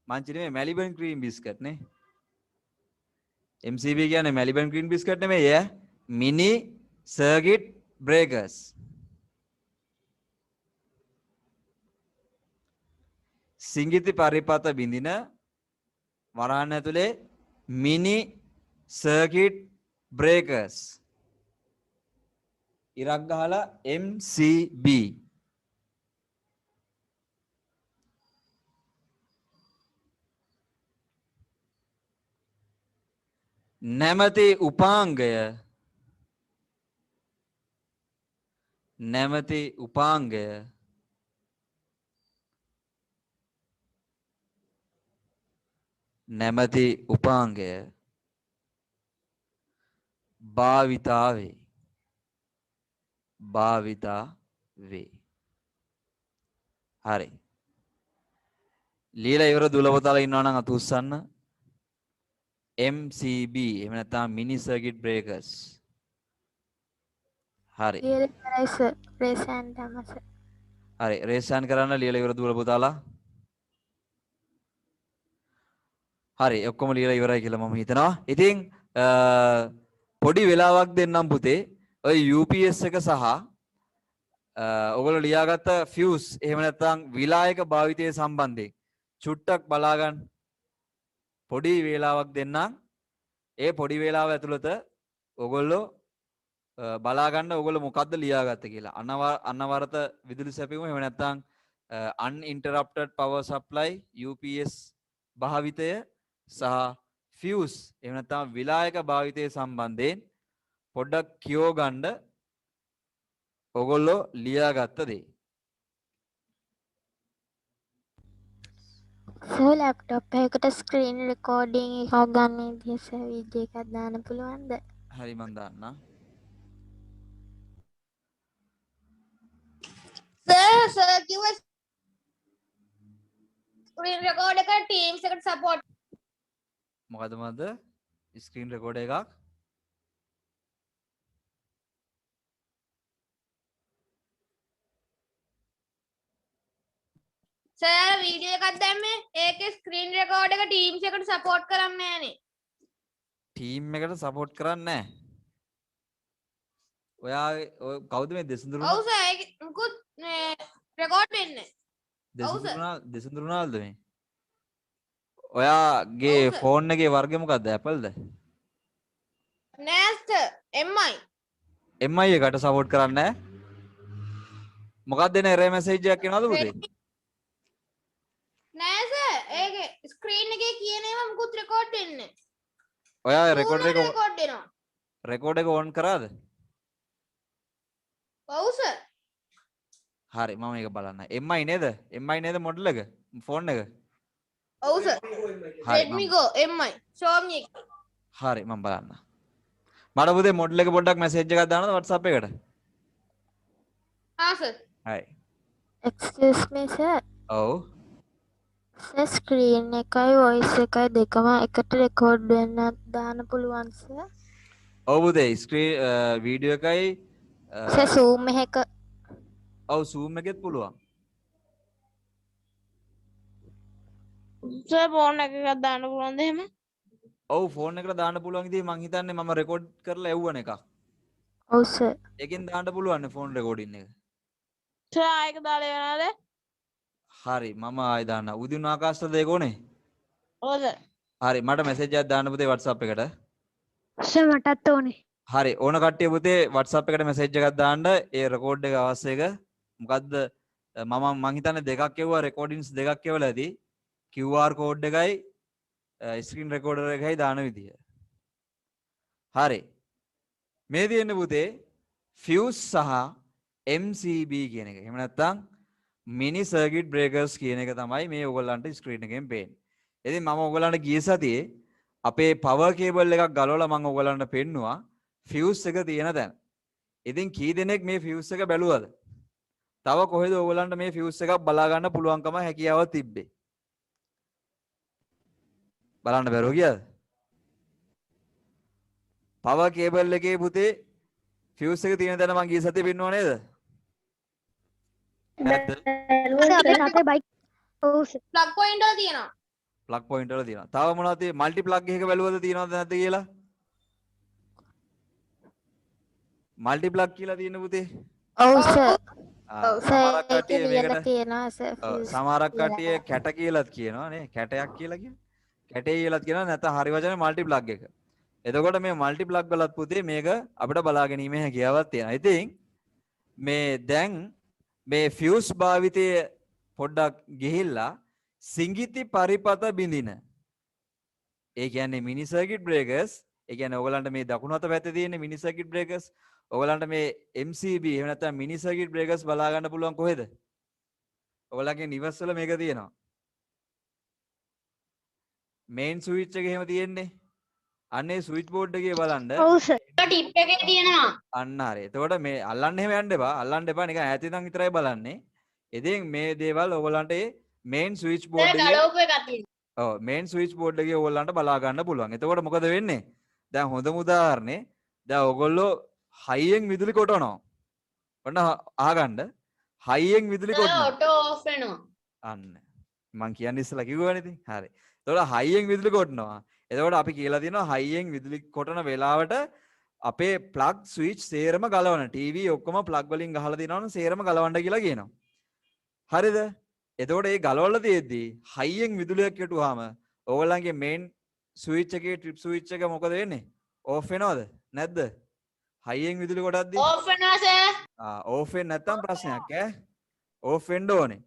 මංචි නෙමෙයි මැලිබන් ක්‍රීම් බිස්කට් නේ MCB කියන්නේ මැලිබන් ක්‍රීම් බිස්කට් නෙමෙයි ඈ mini circuit breakers සිඟිති පරිපත බිඳින වරහන් ඇතුලේ mini circuit breakers ඉරක් ගහලා MCB නැමැති උපාංගය භාවිතා වේ. හරි. লীලා ඉවර දුලපතලා ඉන්නවා නම් අත උස්සන්න. MCB එහෙම නැත්නම් mini circuit breakers හරි. ලියලා ඉවරයි සර්. රේසන් තමයි සර්. හරි. රේෂන් කරන්න ලියලා ඉවර දුවලා පුතාලා. හරි. ඔක්කොම ලියලා ඉවරයි කියලා මම හිතනවා. ඉතින් පොඩි වෙලාවක් දෙන්නම් පුතේ. ඔය UPS එක සහ ඔයගොල්ලෝ ලියාගත්ත ෆියුස් එහෙම නැත්නම් විලායක භාවිතය සම්බන්ධයෙන් චුට්ටක් බලා ගන්න. පොඩි වේලාවක් දෙන්නම්. ඒ පොඩි වේලාව ඇතුළත ඔයගොල්ලෝ බලා ගන්න ඔයගොල්ලෝ මොකද්ද ලියාගත්තේ කියලා. අනවරත විදුලි සැපයුම එහෙම නැත්නම් uninterrupted power supply UPS භාවිතය සහ ෆියුස් එහෙම නැත්නම් විලායක භාවිතය සම්බන්ධයෙන් පොඩ්ඩක් කියෝ ගන්න ඔයගොල්ලෝ ලියාගත්ත දේ. සර් ලැප්ටොප් එකකට ස්ක්‍රීන් රෙකෝඩින් එකක් ගන්න විදිහ සර් වීඩියෝ එකක් දාන්න පුළුවන්ද? හරි මන් දාන්නම්. සර් කිව්ව ස්ක්‍රීන් රෙකෝඩ් එක Teams එකට සපෝට් මොකද ස්ක්‍රීන් රෙකෝඩ් එකක් සර් වීඩියෝ එකක් දැම්මේ ඒකේ ස්ක්‍රීන් රෙකෝඩ් එක Teams එකට සපෝට් කරන්නේ නැහනේ. ටීම් එකට සපෝට් කරන්නේ නැහැ. ඔය කවුද මේ දෙසඳුරු? ඔව් සර් ඒක මුකුත් රෙකෝඩ් වෙන්නේ දෙසඳුරුනාල්ද මේ? ඔයාගේ ඔව් සර්. ෆෝන් එකේ වර්ගය මොකද්ද? Appleද? නෑ සර් MI. MI එකට සපෝට් කරන්නේ නැහැ. මොකක්ද එන error message එකක් එනවද පුතේ? නෑ සර් ඒකේ ස්ක්‍රීන් එකේ කියන ඒවා මුකුත් රෙකෝඩ් වෙන්නේ ඔයා නෑ. රෙකෝඩ් එක රෙකෝඩ් වෙනවා. ඕන් කරාද? ඔව් සර්. හරි මම මේක බලන්න. MI නේද? MI නේද මොඩල් එක? ෆෝන් එක? ඔව් සර්. හරි Redmi Go MI Xiaomi එක. හරි මම බලන්න. මට පුතේ මොඩල් එක පොඩ්ඩක් මැසේජ් එකක් දාන්නද WhatsApp එකට? හා සර්. හයි. Excuse me sir. ඔව්. සර් ස්ක්‍රීන් එකයි වොයිස් එකයි දෙකම එකට රෙකෝඩ් වෙන්න දාන්න පුළුවන් සර්. ඔව් පුතේ වීඩියෝ එකයි සර් zoom එක ඔව් zoom එකෙත් පුළුවන්. සර් ෆෝන් එකකට දාන්න පුළුවන්ද එහෙම? ඔව් ෆෝන් එකට දාන්න පුළුවන් ඉතින් මං හිතන්නේ මම රෙකෝඩ් කරලා එව්වන එක. ඔව් සර්. එකෙන් දාන්න පුළුවන් ෆෝන් රෙකෝඩින් එක. සර් ආයක දාලා වෙනවද? හරි මම ආයෙ දාන්න. උදින ආකාශට දෙක ඕනේ. ඔව් සර්. හරි මට මැසේජ් එකක් දාන්න පුතේ WhatsApp එකට. සර් මටත් ඕනේ. හරි ඕන කට්ටිය පුතේ WhatsApp එකට මැසේජ් එකක් දාන්න. ඒ රෙකෝඩ් එක අවශ්‍ය එක. මොකද්ද මම හිතන්නේ දෙකක් එවුවා රෙකෝඩින්ස් දෙකක් එවලා ඇති. QR කෝඩ් එකයි ස්ක්‍රීන් රෙකෝඩර් එකයි දාන විදිය. හරි. මේ තියෙන්නේ පුතේ fuse සහ MCB කියන එක. එහෙම නැත්නම් mini circuit breakers කියන එක තමයි මේ ඔයගොල්ලන්ට ස්ක්‍රීන් එකෙන් පේන්නේ. ඉතින් මම ඔයගොල්ලන්ට ගිය සතියේ අපේ power cable එකක් ගලවලා මම ඔයගොල්ලන්ට පෙන්නුවා fuse එක තියෙන තැන. ඉතින් කී දෙනෙක් මේ fuse එක බැලුවද? තව කොහෙද ඔයගොල්ලන්ට මේ fuse එකක් බලා ගන්න පුළුවන්කම හැකියාව තිබ්බේ? බලන්න බැරුව ගියාද? power cable එකේ පුතේ fuse එක තියෙන තැන මම ගිය සතියේ පෙන්නුවා නේද? නැද්ද? අපේ තාත්තේ බයික් ඔව් සර්. ප්ලග් පොයින්ට් වල තියෙනවා. ප්ලග් පොයින්ට් වල තියෙනවා. තව මොනවද තියෙන්නේ? මල්ටි ප්ලග් එකක බැලුවද තියෙනවද නැද්ද කියලා? මල්ටි ප්ලග් කියලා තියෙන පුතේ. ඔව් සර්. සමහරක් කට්ටිය ලියලා මේකට තියෙනවා සර්. සමහරක් කට්ටිය කැට කියලාත් කියනවා නේ. කැටයක් කියලා කියන්නේ. කැටේ කියලාත් කියනවා නැත්නම් හරි වචනේ මල්ටි ප්ලග් එක. එතකොට මේ මල්ටි ප්ලග් වලත් පුතේ මේක අපිට බලා ගැනීමේ හැකියාවක් තියෙනවා. ඉතින් මේ දැන් මේ ෆියුස් භාවිතය පොඩ්ඩක් ගිහිල්ලා සිඟිති පරිපත බිඳින. ඒ කියන්නේ මිනි සර්කිට් බ්‍රේකර්ස්. ඒ කියන්නේ ඔයගලන්ට මේ දකුණු අත පැත්තේ තියෙන මිනි සර්කිට් බ්‍රේකර්ස්. ඔයගලන්ට මේ MCB එහෙම නැත්නම් මිනි සර්කිට් බ්‍රේකර්ස් බලා ගන්න පුළුවන් කොහෙද? ඔයගලගේ නිවස් වල මේක තියෙනවා. මේන් ස්විච් එක එහෙම තියෙන්නේ. අන්න ඒ ස්විච් බෝඩ් එකේ බලන්න. ඔව් සර්. ටිප් එකේ තියෙනවා. අන්න හරි. එතකොට මේ අල්ලන්න එහෙම යන්න එපා. අල්ලන්න එපා. නිකන් ඈත ඉඳන් විතරයි බලන්නේ. ඉතින් මේ දේවල් ඔයගලන්ට ඒ මේන් ස්විච් බෝඩ් එකේ ගලවපු එකක් තියෙනවා. ඔව් මේන් ස්විච් බෝඩ් එකේ ඔයගලන්ට බලා ගන්න පුළුවන්. එතකොට මොකද වෙන්නේ? දැන් හොඳම උදාහරණේ දැන් ඔයගොල්ලෝ හයියෙන් විදුලි කොටනවා. ඔන්න අහගන්න. හයියෙන් විදුලි කොටනවා. ඔටෝ ඕෆ් වෙනවා. අන්න. මං කියන්නේ ඉස්සලා කිව්වනේ ඉතින්. හරි. එතකොට හයියෙන් විදුලි කොටනවා. එතකොට අපි කියලා තියෙනවා හයියෙන් විදුලි කොටන වෙලාවට අපේ ප්ලග් ස්විච් සේරම ගලවන. ටීවී ඔක්කොම ප්ලග් වලින් ගහලා දිනවනම් සේරම ගලවන්න කියලා කියනවා. හරිද? එතකොට මේ ගලවලා තියෙද්දි හයියෙන් විදුලියක් කෙටුවාම ඕගොල්ලන්ගේ මේන් ස්විච් එකේ ට්‍රිප් ස්විච් එක මොකද වෙන්නේ? ඕෆ් වෙනවද? නැද්ද? හයියෙන් විදුලි කොටද්දි ඕෆ් වෙනවා සර්. ඕෆ් වෙන්නේ නැත්තම් ප්‍රශ්නයක් ඈ. ඕෆ් වෙන්න ඕනේ.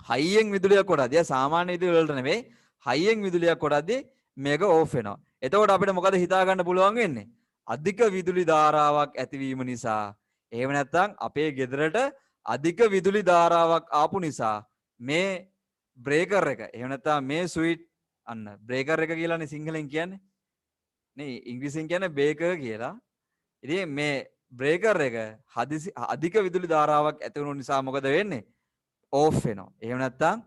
හයියෙන් විදුලියක් කොටද්දි සාමාන්‍ය විදුලිය වලට නෙමෙයි හයියෙන් විදුලියක් කොටද්දි මේක ඕෆ් වෙනවා. එතකොට අපිට මොකද හිතා ගන්න පුළුවන් වෙන්නේ? අධික විදුලි ධාරාවක් ඇතිවීම නිසා එහෙම නැත්නම් අපේ ගෙදරට අධික විදුලි ධාරාවක් ආපු නිසා මේ බ්‍රේකර් එක එහෙම නැත්නම් මේ ස්විච් අන්න බ්‍රේකර් එක කියලානේ සිංහලෙන් කියන්නේ නේ ඉංග්‍රීසියෙන් කියන්නේ බේකර් කියලා. ඉතින් මේ බ්‍රේකර් එක අධික විදුලි ධාරාවක් ඇති වුණු නිසා මොකද වෙන්නේ? ඕෆ් වෙනවා. එහෙම නැත්නම්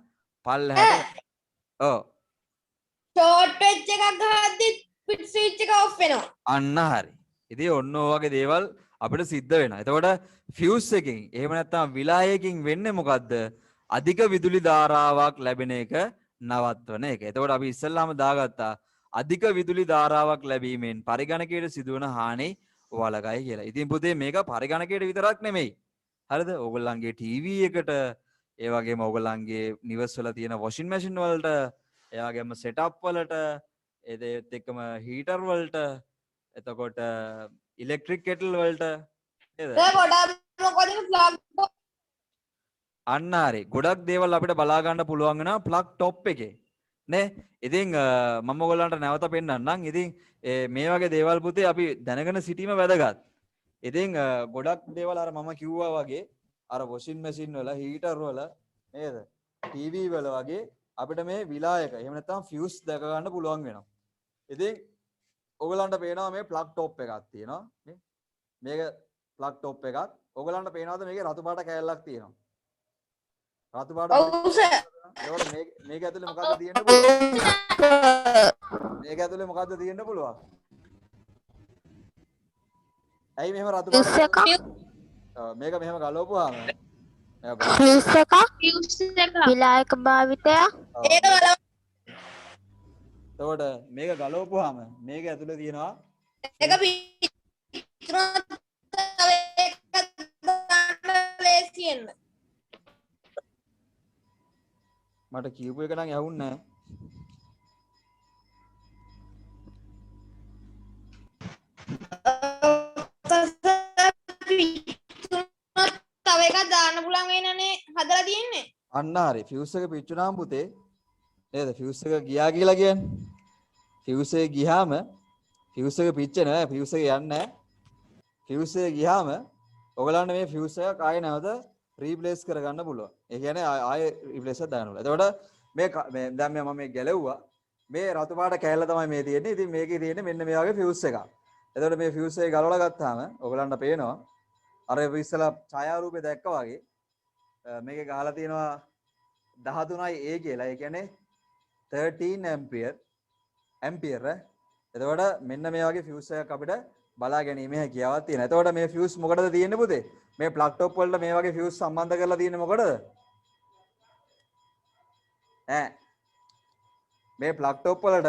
පල්ලහැට ඔව් ෂෝට් වෙච්ච එකක් ගහද්දි පිට ස්විච් එක ඕෆ් වෙනවා. අන්න හරි. ඉතින් ඔන්න ඔය වගේ දේවල් අපිට සිද්ධ වෙනවා. එතකොට ෆියුස් එකකින් එහෙම නැත්නම් විලායකින් වෙන්නේ මොකද්ද? අධික විදුලි ධාරාවක් ලැබෙන එක නවත්වන එක. එතකොට අපි ඉස්සෙල්ලාම දාගත්තා අධික විදුලි ධාරාවක් ලැබීමෙන් පරිගණකයට සිදුවන හානි වලගයි කියලා. ඉතින් පුතේ මේක පරිගණකයට විතරක් නෙමෙයි. හරිද? ඕගොල්ලන්ගේ ටීවී එකට, ඒ වගේම ඕගොල්ලන්ගේ නිවස් වල තියෙන වොෂින් මැෂින් වලට, ඒ වගේම සෙටප් වලට, ඒත් එක්කම හීටර් වලට, එතකොට ඉලෙක්ට්‍රික් කෙටල් වලට නේද? සර් ගොඩක් මොකද ප්ලග් අන්න හරි. ගොඩක් දේවල් අපිට බලා ගන්න පුළුවන් වෙනවා ප්ලග් টොප් එකේ. නේ? ඉතින් මම ඔයගොල්ලන්ට නැවත පෙන්නන්නම්. ඉතින් මේ වගේ දේවල් පුතේ අපි දැනගෙන සිටීම වැදගත්. ඉතින් ගොඩක් දේවල් අර මම කිව්වා වගේ අර වොෂින් මැෂින් වල, හීටර් වල නේද? ටීවී වල වගේ අපිට මේ විලායක එහෙම නැත්නම් ෆියුස් දැක ගන්න පුළුවන් වෙනවා. ඉතින් ඔයගලන්ට පේනවා මේ ප්ලග් টොප් එකක් තියෙනවා නේ. මේක ප්ලග් টොප් එකක්. ඔයගලන්ට පේනවද මේකේ රතු පාට කෑල්ලක් තියෙනවා? රතු පාට ඔව් සර්. ඒකට මේක ඇතුලේ මොකද්ද තියෙන්න පුළුවන්? මේක ඇතුලේ මොකද්ද තියෙන්න පුළුවන්? ඇයි මෙහෙම රතු පාට? ෆියුස් එකක් මේක මෙහෙම ගලවපුවාම ෆියුස් එකක් ෆියුස් එක. විලායක භාවිතය ඒක ගලව. එතකොට මේක ගලවපුවාම මේක ඇතුලේ තියෙනවා එක පිටුනොත් තව එකක් දාන්න ලේසියෙන්. මට කියපු එක නම් ඇහුන්නේ නැහැ. තව එකක් දාන්න පුළුවන් වෙනනේ හදලා තියෙන්නේ. අන්න හරි. ෆියුස් එක පිච්චුනාම පුතේ නේද? ෆියුස් එක ගියා කියලා කියන්නේ. ෆියුස් එක ගියාම ෆියුස් එක පිච්චෙන්නේ නැහැ. ෆියුස් එක යන්නේ නැහැ. ෆියුස් එක ගියාම ඔයගලන්ට මේ ෆියුස් එක ආයෙ නැවත රීප්ලේස් කරගන්න පුළුවන්. ඒ කියන්නේ ආයෙ රීප්ලේස් එකක් දාන්න පුළුවන්. එතකොට මේ දැන් මම මේ ගැලෙව්වා. මේ රතු පාට කෑල්ල තමයි මේ තියෙන්නේ. ඉතින් මේකේ තියෙන්නේ මෙන්න මේ වගේ ෆියුස් එකක්. එතකොට මේ ෆියුස් එක ගලවලා ගත්තාම ඔයගලන්ට පේනවා අර ඉස්සලා ඡායාරූපේ දැක්කා වගේ මේකේ ගහලා තියෙනවා 13A කියලා. ඒ කියන්නේ 13 ඇම්පියර් එතකොට මෙන්න මේ වගේ ෆියුස් එකක් අපිට බලා ගැනීමේ හැකියාවක් තියෙනවා. එතකොට මේ ෆියුස් මොකටද තියෙන්නේ පුතේ? මේ ප්ලග් টොප් වලට මේ වගේ ෆියුස් සම්බන්ධ කරලා තියෙන්නේ මොකටද? මේ ප්ලග් টොප් වලට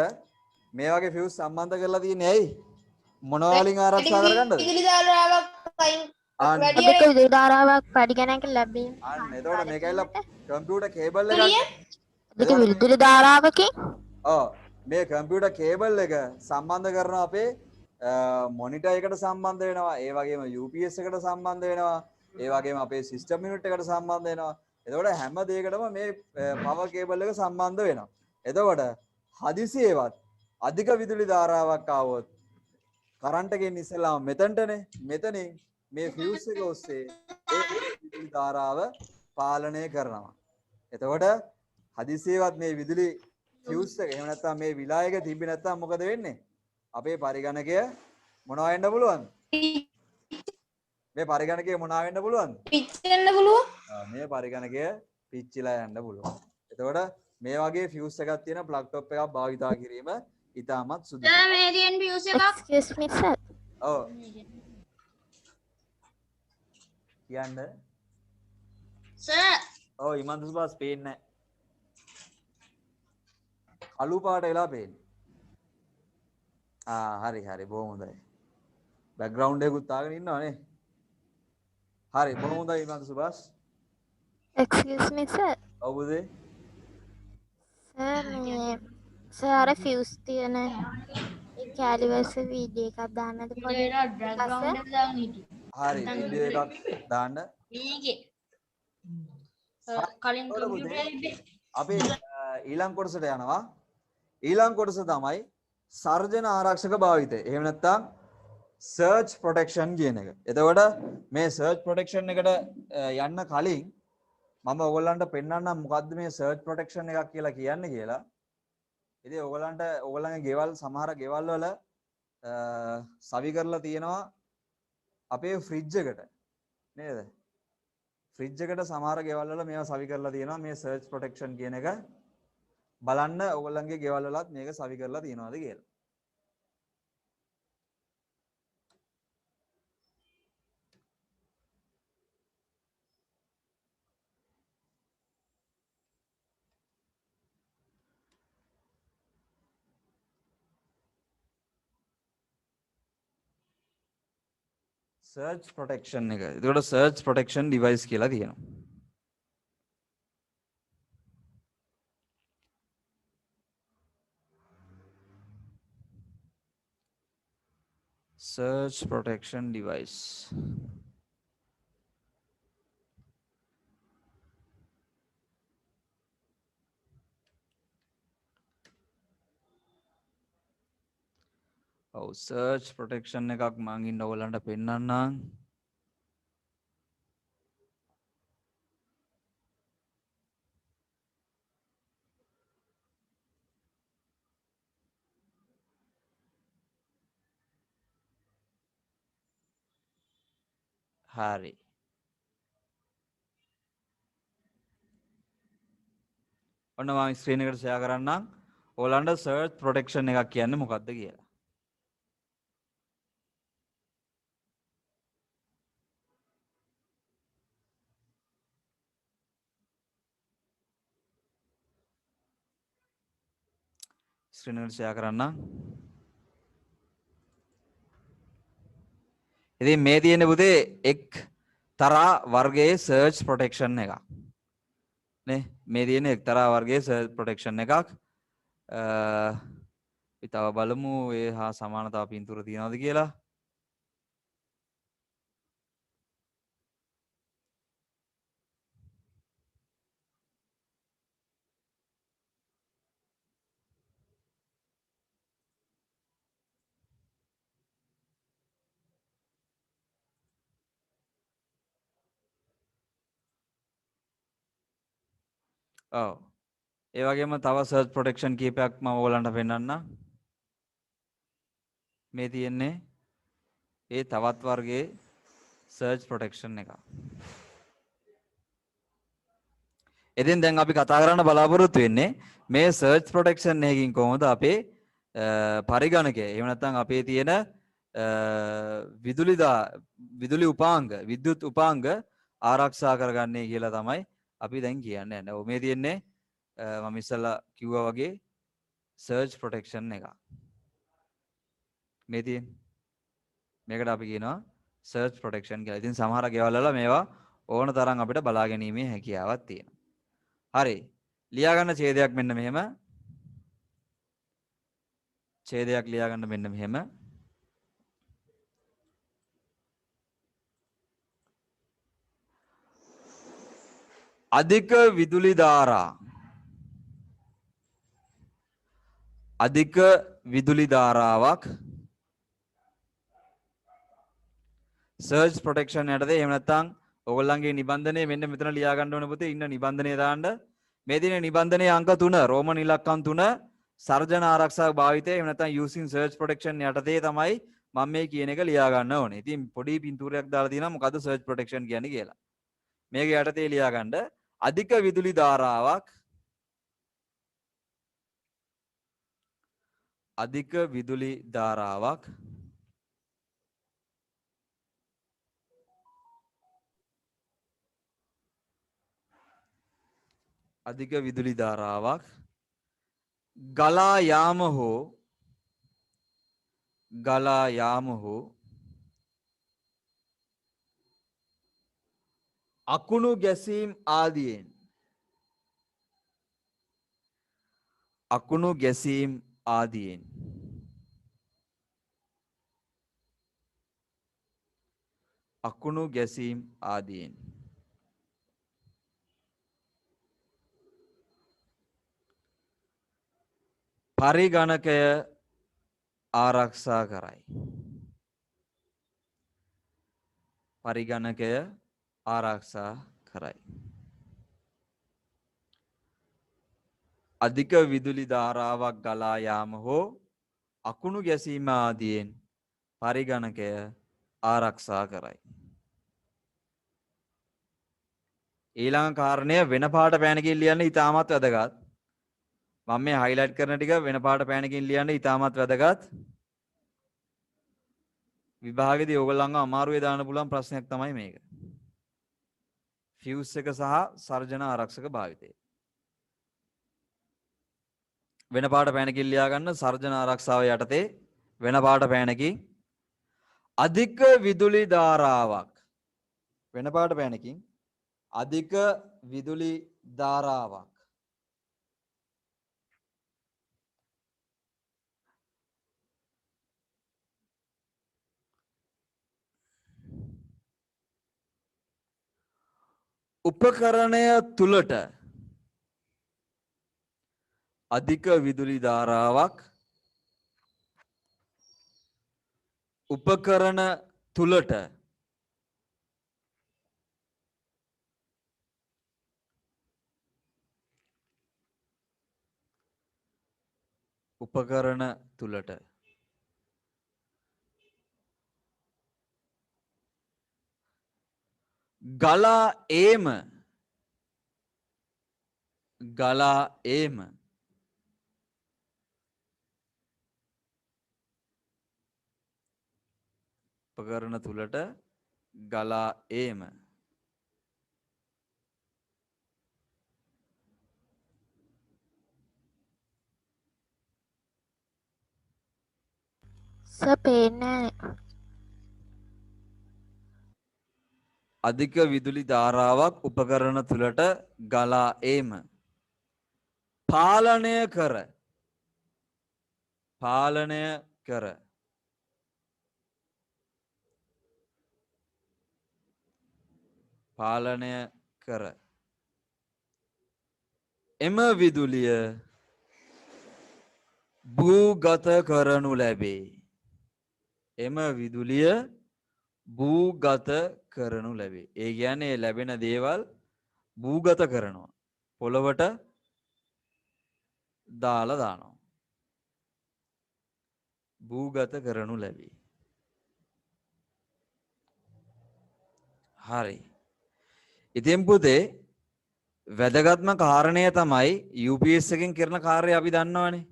මේ වගේ ෆියුස් සම්බන්ධ කරලා තියෙන්නේ ඇයි? මොනවා වලින් ආරක්ෂා කරගන්නද? විදුලි ධාරාවක් වයින් අන්න අධික විදුලි ධාරාවක් පරිගණක ලැබීම එතකොට මේක ඇවිල්ලා කම්පියුටර් කේබල් එකක්. අධික විදුලි ධාරාවකින් ඔව් මේ කම්පියුටර් කේබල් එක සම්බන්ධ කරනවා අපේ මොනිටර් එකට සම්බන්ධ වෙනවා. ඒ වගේම UPS එකට සම්බන්ධ වෙනවා. ඒ වගේම අපේ සිස්ටම් යුනිට් එකට සම්බන්ධ වෙනවා. එතකොට හැම දෙයකටම මේ පවර් කේබල් එක සම්බන්ධ වෙනවා. එතකොට හදිසියෙවත් අධික විදුලි ධාරාවක් ආවොත් කරන්ට් එකෙන් ඉස්සෙල්ලාම මෙතනටනේ මෙතනින් මේ ෆියුස් එක ඔස්සේ ඒ විදුලි ධාරාව පාලනය කරනවා. එතකොට හදිසියෙවත් මේ විදුලි ෆියුස් එක එහෙම නැත්නම් මේ විලායක තිබ්බේ නැත්නම් මොකද වෙන්නේ? අපේ පරිගණකය මොනවා වෙන්න පුළුවන්ද? මේ පරිගණකය මොනවා වෙන්න පුළුවන්ද? පිච්චෙන්න පුළුවන්. මේ පරිගණකය පිච්චිලා යන්න පුළුවන්. එතකොට මේ වගේ ෆියුස් එකක් තියෙන ප්ලග් টොප් එකක් භාවිතා කිරීම ඉතාමත් සුදුසුයි. දැන් මේ තියෙන ෆියුස් එකක් excuse me sir ඔව්. කියන්න. Sir. ඔව් ඉමන්ත සුභාස් පේන්නේ නැහැ. අලු පාට වෙලා පේන්නේ. හරි හරි බොහොම හොඳයි. බෑග්ග්‍රවුන්ඩ් එකකුත් තාගෙන ඉන්නවනේ. හරි බොහොම හොඳයි ඉමන්ත සුභාස්. excuse me sir. ඔව් පුතේ. සර් මේ සර් අර ෆියුස් තියෙන ඒ කැලිවර්ස් වීඩියෝ එකක් දාන්නද පොඩි background එක දාගෙන හිටියේ. හරි වීඩියෝ එකක් දාන්න. මේකේ. කලින් කම්පියුටර් එකේ අපි ඊළඟ කොටසට යනවා. ඊළඟ කොටස තමයි සර්ජන ආරක්ෂක භාවිතය. එහෙම නැත්නම් search protection කියන එක. එතකොට මේ search protection එකට යන්න කලින් මම ඔයගොල්ලන්ට පෙන්වන්නම් මොකද්ද මේ search protection එකක් කියලා කියන්නේ කියලා. ඉතින් ඔයගොල්ලන්ගේ ගෙවල් සමහර ගෙවල් වල සවි කරලා තියෙනවා අපේ ෆ්‍රිජ් එකට නේද? ෆ්‍රිජ් එකට සමහර ගෙවල් වල මේවා සවි කරලා තියෙනවා මේ search protection කියන එක. බලන්න ඔයගොල්ලන්ගේ ගෙවල් වලත් මේක සවි කරලා තියෙනවද කියලා. search protection එක. ඒකට search protection device කියලා තියෙනවා. search protection device. ඔව් search protection එකක් මං ඉන්න ඔයගලන්ට පෙන්නන්නම්. හරි. ඔන්න මම ස්ක්‍රීන් එකට ෂෙයා කරන්නම්. ඔයගලන්ට search protection එකක් කියන්නේ මොකක්ද කියලා. ස්ක්‍රීන් එකට ෂෙයා කරන්නම්. ඉතින් මේ තියෙන පුතේ එක්තරා වර්ගයේ search protection එකක්. නේ මේ තියෙන එක්තරා වර්ගයේ search protection එකක්. අපි තව බලමු ඒ හා සමානතාව පින්තූර තියනවද කියලා. ඔව්. ඒ වගේම තව search protection කීපයක් මම ඔයගලන්ට පෙන්නන්නම්. මේ තියෙන්නේ ඒ තවත් වර්ගයේ search protection එක. ඉතින් දැන් අපි කතා කරන්න බලාපොරොත්තු වෙන්නේ මේ search protection එකකින් කොහොමද අපේ පරිගණකය එහෙම නැත්නම් අපේ තියෙන විදුලි උපාංග විද්‍යුත් උපාංග ආරක්ෂා කරගන්නේ කියලා තමයි අපි දැන් කියන්නේ. ඔව් මේ තියෙන්නේ මම ඉස්සලා කිව්වා වගේ search protection එක. මේ තියෙන්නේ මේකට අපි කියනවා search protection කියලා. ඉතින් සමහර ගෙවල් වල මේවා ඕන තරම් අපිට බලා ගැනීමේ හැකියාවක් තියෙනවා. හරි. ලියා ගන්න ඡේදයක් මෙන්න මෙහෙම. ඡේදයක් ලියා ගන්න මෙන්න මෙහෙම. අධික විදුලි ධාරාවක් search protection යටතේ එහෙම නැත්නම් ඔයගොල්ලන්ගේ නිබන්ධනය මෙන්න මෙතන ලියා ගන්න ඕනේ පුතේ. ඉන්න නිබන්ධනය දාන්න. මේ දින නිබන්ධනයේ අංක 3 රෝමන් ඉලක්කම් 3 සර්ජන ආරක්ෂා භාවිතය එහෙම නැත්නම් using search protection යටතේ තමයි මම මේ කියන එක ලියා ගන්න ඕනේ. ඉතින් පොඩි පින්තූරයක් දාලා තියෙනවා මොකද්ද search protection කියන්නේ කියලා. මේක යටතේ ලියා ගන්න අධික විදුලි ධාරාවක් අධික විදුලි ධාරාවක් ගලා යාම හෝ අකුණු ගැසීම් ආදියෙන් පරිගණකය ආරක්ෂා කරයි. අධික විදුලි ධාරාවක් ගලා යාම හෝ අකුණු ගැසීම ආදියෙන් පරිගණකය ආරක්ෂා කරයි. ඊළඟ කාරණය වෙන පාට පෑනකින් ලියන්න ඉතාමත් වැදගත්. මම මේ හයිලයිට් කරන ටික වෙන පාට පෑනකින් ලියන්න ඉතාමත් වැදගත්. විභාගෙදී ඕගොල්ලන්ව අමාරුවේ දාන්න පුළුවන් ප්‍රශ්නයක් තමයි මේක. ෆියුස් එක සහ සර්ජන ආරක්ෂක භාවිතය. වෙන පාට පෑනකින් ලියා ගන්න සර්ජන ආරක්ෂාව යටතේ වෙන පාට පෑනකින් අධික විදුලි ධාරාවක් වෙන පාට පෑනකින් අධික විදුලි ධාරාවක් උපකරණය තුලට අධික විදුලි ධාරාවක් උපකරණ තුලට ගලා ඒම උපකරණ තුලට ගලා ඒම සර් පේන්නේ අධික විදුලි ධාරාවක් උපකරණ තුලට ගලා ඒම පාලනය කර එම විදුලිය භූගත කරනු ලැබේ. ඒ කියන්නේ ලැබෙන දේවල් භූගත කරනවා. පොළවට දානවා. භූගත කරනු ලැබේ. හරි. ඉතින් පුතේ වැදගත්ම කාරණය තමයි UPS එකෙන් කරන කාර්යය අපි දන්නවනේ.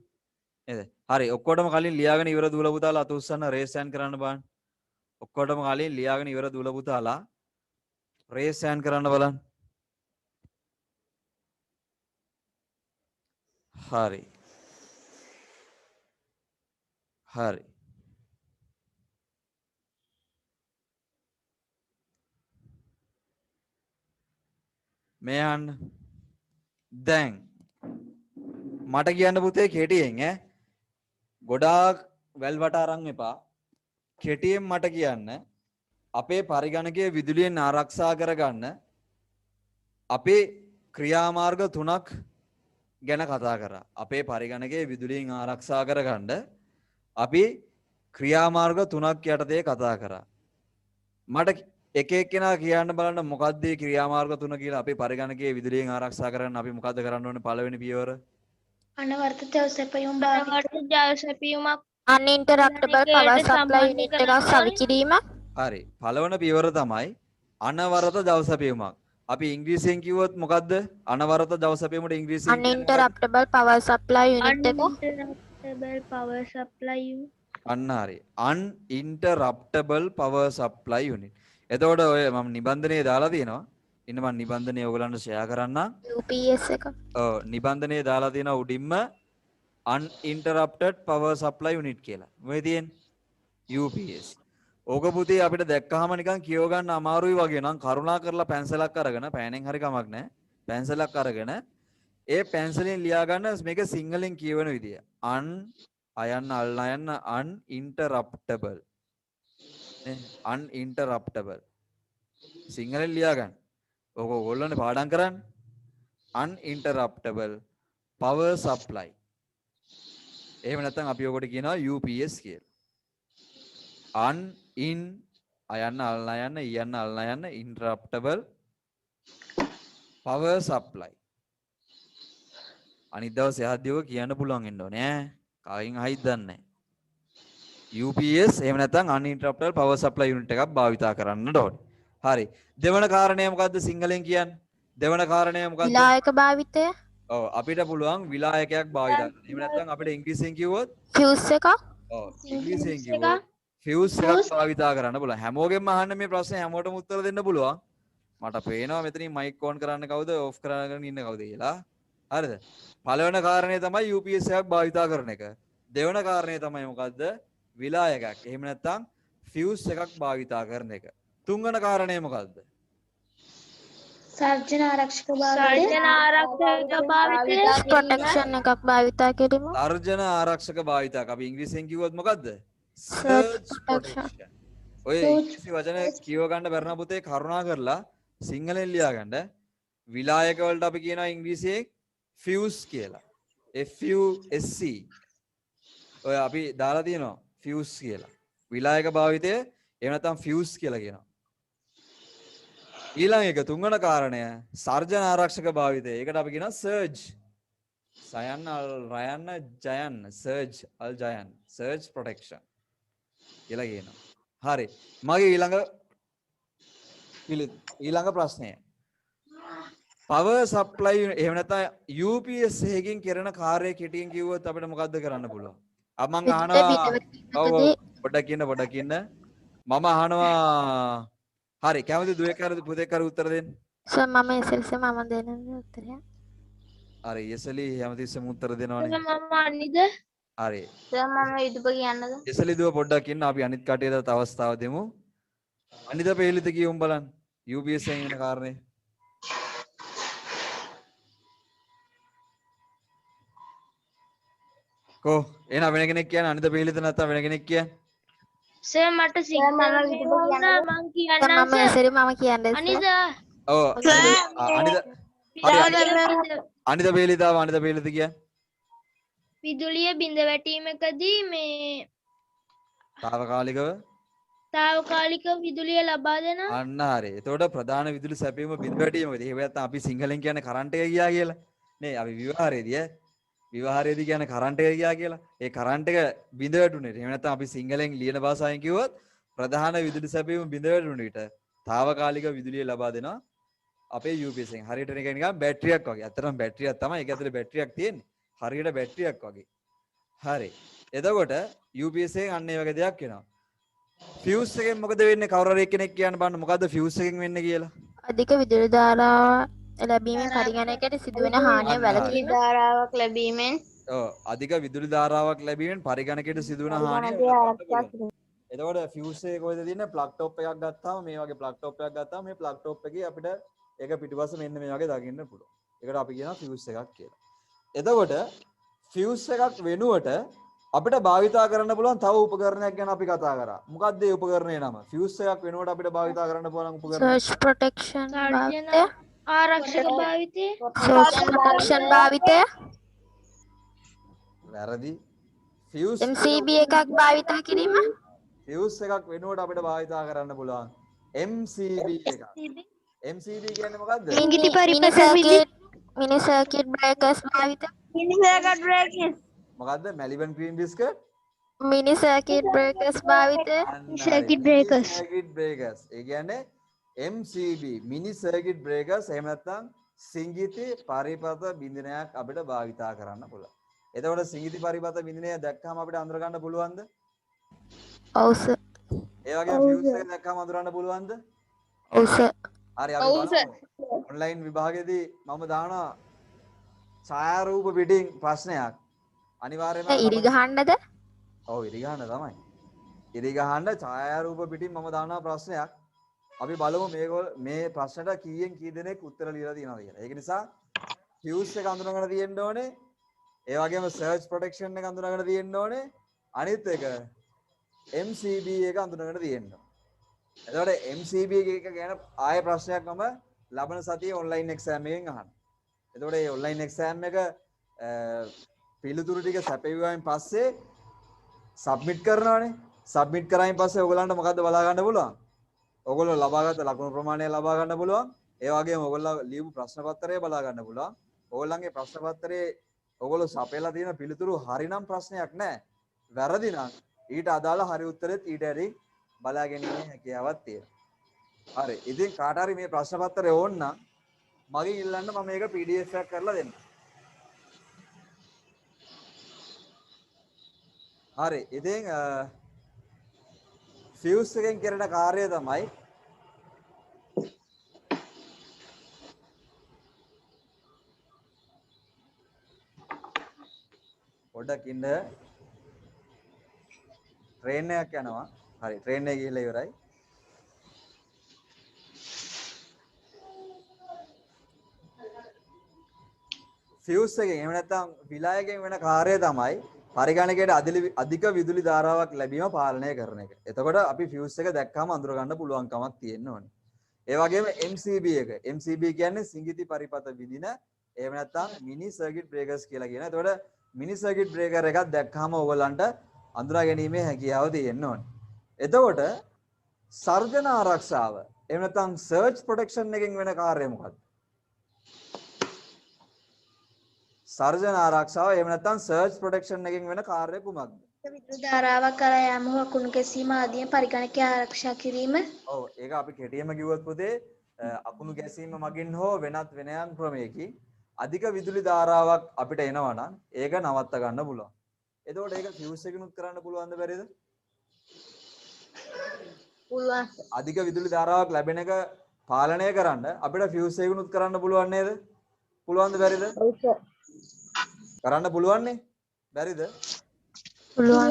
නේද? හරි ඔක්කොටම කලින් ලියාගෙන ඉවර දුවලා පුතාලා අත උස්සන්න රේස් හෑන්ඩ් කරන්න බලන්න. ඔක්කොටම කලින් ලියාගෙන ඉවර දුවලා පුතාලා රේස් හෑන්ඩ් කරන්න බලන්න. හරි. මේ අහන්න. දැන් මට කියන්න පුතේ කෙටියෙන් ගොඩාක් වැල් වට අරන් එපා. කෙටියෙන් මට කියන්න අපේ පරිගණකයේ විදුලියෙන් ආරක්ෂා කරගන්න අපේ ක්‍රියාමාර්ග 3ක් ගැන කතා කරා. අපේ පරිගණකයේ විදුලියෙන් ආරක්ෂා කරගන්න අපි ක්‍රියාමාර්ග 3ක් යටතේ කතා කරා. මට එක එක්කෙනා කියන්න බලන්න මොකක්ද මේ ක්‍රියාමාර්ග 3 කියලා. අපේ පරිගණකයේ විදුලියෙන් ආරක්ෂා කරගන්න අපි මොකද්ද කරන්න ඕනේ? පළවෙනි පියවර අනවර්ත ජල සැපයුමක් uninterruptible power supply unit එකක් සවිකිරීම. හරි. පළවෙනි පියවර තමයි අනවරත ජල සැපයුමක්. අපි ඉංග්‍රීසියෙන් කිව්වොත් මොකද්ද? අනවරත ජල සැපයුමට ඉංග්‍රීසියෙන් uninterruptible power supply unit එක. අන්න හරි. uninterruptible power supply unit. එතකොට ඔය මම නිබන්ධනයේ දාලා තියෙනවා ඉන්න මම නිබන්ධනය ඔයගලන්ට ෂෙයා කරන්නම්. UPS එක. ඔව් නිබන්ධනයේ දාලා තියෙනවා උඩින්ම uninterrupted power supply unit කියලා. මොකද තියෙන්නේ? UPS. ඕක පුතේ අපිට දැක්කහම නිකන් කියව ගන්න අමාරුයි වගේ නම් කරුණා කරලා පැන්සලක් අරගෙන පෑනෙන් හරි කමක් නැහැ. පැන්සලක් අරගෙන ඒ පැන්සලෙන් ලියා ගන්න මේක සිංහලෙන් කියවන විදිය. අයන්න අල්ලයන්න uninterruptible. uninterruptible. සිංහලෙන් ලියා ගන්න. ඕක ඕගොල්ලෝනේ පාඩම් කරන්නේ. uninterruptible power supply. එහෙම නැත්නම් අපි ඔකට කියනවා UPS කියලා. අයන්න අල්ලයන්න interruptible power supply. අනිත් දවසේ යහද්දී ඔක කියන්න පුළුවන් වෙන්න ඕනේ ඈ. කාගෙන් අහිත් දන්නේ නැහැ. UPS එහෙම නැත්නම් uninterruptible power supply unit එකක් භාවිතා කරන්න ඕනේ. හරි. දෙවන කාරණය මොකද්ද සිංහලෙන් කියන්නේ? දෙවන කාරණය මොකද්ද? විලායක භාවිතය. ඔව් අපිට පුළුවන් විලායකයක් භාවිතා කරන්න. එහෙම නැත්නම් අපිට ඉංග්‍රීසියෙන් කිව්වොත් ෆියුස් එකක්. ඔව් ඉංග්‍රීසියෙන් කිව්වොත් ෆියුස් එකක් භාවිතා කරන්න පුළුවන්. හැමෝගෙම අහන්න මේ ප්‍රශ්නේ හැමෝටම උත්තර දෙන්න පුළුවන්. මට පේනවා මෙතනින් මයික් ඔන් කරන්න කවුද ඔෆ් කරගෙන ඉන්න කවුද කියලා. හරිද? පළවෙනි කාරණේ තමයි UPS එකක් භාවිතා කරන එක. දෙවන කාරණේ තමයි මොකද්ද? විලායකයක්. එහෙම නැත්නම් ෆියුස් එකක් භාවිතා කරන එක. තුන්වන කාරණේ මොකද්ද? සර්ජන ආරක්ෂක භාවිතය. ප්‍රොටෙක්ෂන් එකක් භාවිතා කිරීම. තර්ජන ආරක්ෂක භාවිතයක්. අපි ඉංග්‍රීසියෙන් කිව්වොත් මොකද්ද? Surge Surge protection. ඔය ඉංග්‍රීසි වචන කියව ගන්න බැරි නම් පුතේ කරුණා කරලා සිංහලෙන් ලියා ගන්න. විලායක වලට අපි කියනවා ඉංග්‍රීසියෙන් fuse කියලා. FUSC. ඔය අපි දාලා තියෙනවා fuse කියලා. විලායක භාවිතය එහෙම නැත්නම් fuse කියලා කියනවා. ඊළඟ එක තුන්වන කාරණය සර්ජන ආරක්ෂක භාවිතය. ඒකට අපි කියනවා surge. සයන්න රයන්න ජයන්න surge අල් ජයන්න surge protection කියලා කියනවා. හරි. මගේ ඊළඟ ප්‍රශ්නය. power supply එහෙම නැත්නම් UPS එකකින් කරන කාර්යය කෙටියෙන් කිව්වොත් අපිට මොකද්ද කරන්න පුළුවන්? මම අහනවා ඔව් පොඩ්ඩක් ඉන්න මම අහනවා හරි කැමති දුවෙක් හරි පුතෙක් හරි උත්තර දෙන්න. සර් මම SLC මම දෙන උත්තරය. හරි එසලි හැමතිස්සෙම උත්තර දෙනවනේ. මම අනිද හරි. සර් මම විදුප කියන්නද? එසලි දුව පොඩ්ඩක් ඉන්න අපි අනිත් කටියට අවස්ථාව දෙමු. අනිත පෙහෙලිත කියමු බලන්න. UPS එකෙන් එන කාරණේ. කො එන වෙන කෙනෙක් කියන්නේ අනිත පෙහෙලිත නැත්නම් වෙන කෙනෙක් කියන්නේ? සර් මට සිග්නල් මම කියන්නම් මම SLC මම කියන්නේ. අනිද ඔව් අනිත පෙහෙලිතාව අනිත පෙහෙලිත කියන්නේ? විදුලිය බිඳ වැටීමකදී මේ తాවකාලිකව විදුලිය ලබා දෙන අන්න හරි. එතකොට ප්‍රධාන විදුලි සැපයීම බිඳ වැටීමකදී. එහෙම නැත්නම් අපි සිංහලෙන් කියන්නේ කරන්ට් එක ගියා කියලා. නේ අපි විවාහයේදී කියන්නේ කරන්ට් එක ගියා කියලා. ඒ කරන්ට් එක බිඳ වැටුනේ. එහෙම නැත්නම් අපි සිංහලෙන් ලියන භාෂාවෙන් කිව්වොත් ප්‍රධාන විදුලි සැපයීම බිඳ වැටුන විට తాවකාලික විදුලිය ලබා දෙනවා අපේ UPS එකෙන්. හරියට නිකන් බැටරියක් වගේ. අතරම බැටරියක් තමයි. ඒක ඇතුලේ බැටරියක් තියෙන්නේ. හරියට බැටරියක් වගේ. හරි. එතකොට UPS එකෙන් අන්න ඒ වගේ දෙයක් වෙනවා. ෆියුස් එකෙන් මොකද වෙන්නේ? කවුරු හරි කෙනෙක් කියන්න බලන්න මොකද්ද ෆියුස් එකෙන් වෙන්නේ කියලා. අධික විදුලි ධාරාව ලැබීමෙන් පරිගණකයට සිදුවෙන හානිය වැළකීම. ධාරාවක් ලැබීමෙන් ඔව් අධික විදුලි ධාරාවක් ලැබීමෙන් පරිගණකයට සිදුවන හානිය. එතකොට ෆියුස් එක කොහෙද තියෙන්නේ? ප්ලග් টොප් එකක් ගත්තාම මේ වගේ ප්ලග් টොප් එකක් ගත්තාම මේ ප්ලග් টොප් එකේ අපිට ඒක පිටිපස්ස මෙන්න මේ වගේ දකින්න පුළුවන්. ඒකට අපි කියනවා ෆියුස් එකක් කියලා. එතකොට ෆියුස් එකක් වෙනුවට අපිට භාවිතා කරන්න පුළුවන් තව උපකරණයක් ගැන අපි කතා කරා. මොකක්ද ඒ උපකරණේ නම? ෆියුස් එකක් වෙනුවට අපිට භාවිතා කරන්න පුළුවන් උපකරණය. Surge protection භාවිතය. ආරක්ෂක භාවිතය Surge protection භාවිතය. වැරදි. ෆියුස් MCB එකක් භාවිතා කිරීම. ෆියුස් එකක් වෙනුවට අපිට භාවිතා කරන්න පුළුවන් MCB එකක්. MCB කියන්නේ මොකද්ද? මිනි සර්කිට් බ්‍රේකර්ස් භාවිතය. මොකද්ද? මැලිබන් ග්‍රීන් බිස්කට් මිනි සර්කිට් බ්‍රේකර්ස් භාවිතය. Circuit breakers. Circuit breakers. ඒ කියන්නේ MCB මිනි සර්කිට් බ්‍රේකර්ස් එහෙම නැත්නම් සිංගිති පරිපත බින්දනයක් අපිට භාවිතා කරන්න පුළුවන්. එතකොට සිංගිති පරිපත බින්දනය දැක්කම අපිට අඳුර ගන්න පුළුවන්ද? ඔව් සර්. ඒ වගේම ෆියුස් එක දැක්කම අඳුරන්න පුළුවන්ද? ඔව් සර්. හරි අපි ඔව් සර්. බලමු ඔන්ලයින් විභාගයේදී මම දානවා ඡායාරූප පිටින් ප්‍රශ්නයක් අනිවාර්යයෙන්ම ඉරි ගහන්නද? ඔව් ඉරි ගහන්න තමයි. ඉරි ගහන්න ඡායාරූප පිටින් මම දානවා ප්‍රශ්නයක්. අපි බලමු මේ ප්‍රශ්නට කීයෙන් කී දෙනෙක් උත්තර ලියලා තියෙනවද කියලා. ඒක නිසා fuse එක අඳුනගෙන තියෙන්න ඕනේ. ඒ වගේම search protection එක අඳුනගෙන තියෙන්න ඕනේ. අනිත් එක MCB එක අඳුනගෙන තියෙන්න ඕනේ. එතකොට MCB එක ගැන ආයෙ ප්‍රශ්නයක් මම ලබන සතියේ online exam එකෙන් අහන්න. එතකොට මේ online exam එක පිළිතුරු ටික සැපයුවායින් පස්සේ සබ්මිට් කරනවානේ. සබ්මිට් කරායින් පස්සේ ඔයගලන්ට මොකද්ද බලා ගන්න පුළුවන්? ඔයගොල්ලෝ ලබාගත් ලකුණු ප්‍රමාණය ලබා ගන්න පුළුවන්. ඒ වගේම ඔයගොල්ලෝ ලියපු ප්‍රශ්න පත්‍රය බලා ගන්න පුළුවන්. ඔයගොල්ලන්ගේ ප්‍රශ්න පත්‍රයේ ඔයගොල්ලෝ සපයලා තියෙන පිළිතුරු හරිනම් ප්‍රශ්නයක් නැහැ. වැරදි නම් ඊට අදාළ හරි උත්තරෙත් ඊට ඇරි බලා ගැනීමේ හැකියාවක් තියෙනවා. හරි. ඉතින් කාට හරි මේ ප්‍රශ්න පත්‍රය ඕන නම් මගෙන් ඉල්ලන්න මම මේක PDF එකක් කරලා දෙන්නම්. හරි. ඉතින් fuse එකෙන් කරන කාර්යය තමයි පොඩ්ඩක් ඉන්න ට්‍රේන් එකක් යනවා. හරි ට්‍රේන් එක ගිහලා ඉවරයි. fuse එකෙන් එහෙම නැත්නම් විලායකයෙන් වෙන කාර්යය තමයි පරිගණකයට අධික විදුලි ධාරාවක් ලැබීම පාලනය කරන එක. එතකොට අපි fuse එක දැක්කම අඳුර ගන්න පුළුවන් කමක් තියෙන්න ඕනේ. ඒ වගේම MCB එක. MCB කියන්නේ සිඟිති පරිපත විදින එහෙම නැත්නම් මිනි සර්කිට් බ්‍රේකර්ස් කියලා කියන. එතකොට මිනි සර්කිට් බ්‍රේකර් එකක් දැක්කම ඔයගලන්ට අඳුරා ගැනීමේ හැකියාව තියෙන්න ඕනේ. එතකොට සර්ජන ආරක්ෂාව එහෙම නැත්නම් සර්ච් ප්‍රොටෙක්ෂන් එකෙන් වෙන කාර්යය මොකක්ද? සර්ජන ආරක්ෂාව එහෙම නැත්නම් සර්ච් ප්‍රොටෙක්ෂන් එකෙන් වෙන කාර්යය කුමක්ද? විදුලි ධාරාවක් කරා යාම හෝ අකුණු කැසීම ආදී පරිගණකය ආරක්ෂා කිරීම. ඔව් ඒක අපි කෙටියෙන්ම කිව්වොත් පුතේ අකුණු ගැසීම මගින් හෝ වෙනත් වෙනයන් ක්‍රමයකින් අධික විදුලි ධාරාවක් අපිට එනවා නම් ඒක නවත්ත ගන්න පුළුවන්. එතකොට ඒක fuse එකකිනුත් කරන්න පුළුවන්ද බැරිද? පුළුවන්. අධික විදුලි ධාරාවක් ලැබෙන එක පාලනය කරන්න අපිට fuse එකකිනුත් කරන්න පුළුවන් නේද? පුළුවන්ද බැරිද? ඔව් සර්. කරන්න පුළුවන්නේ? බැරිද? පුළුවන්.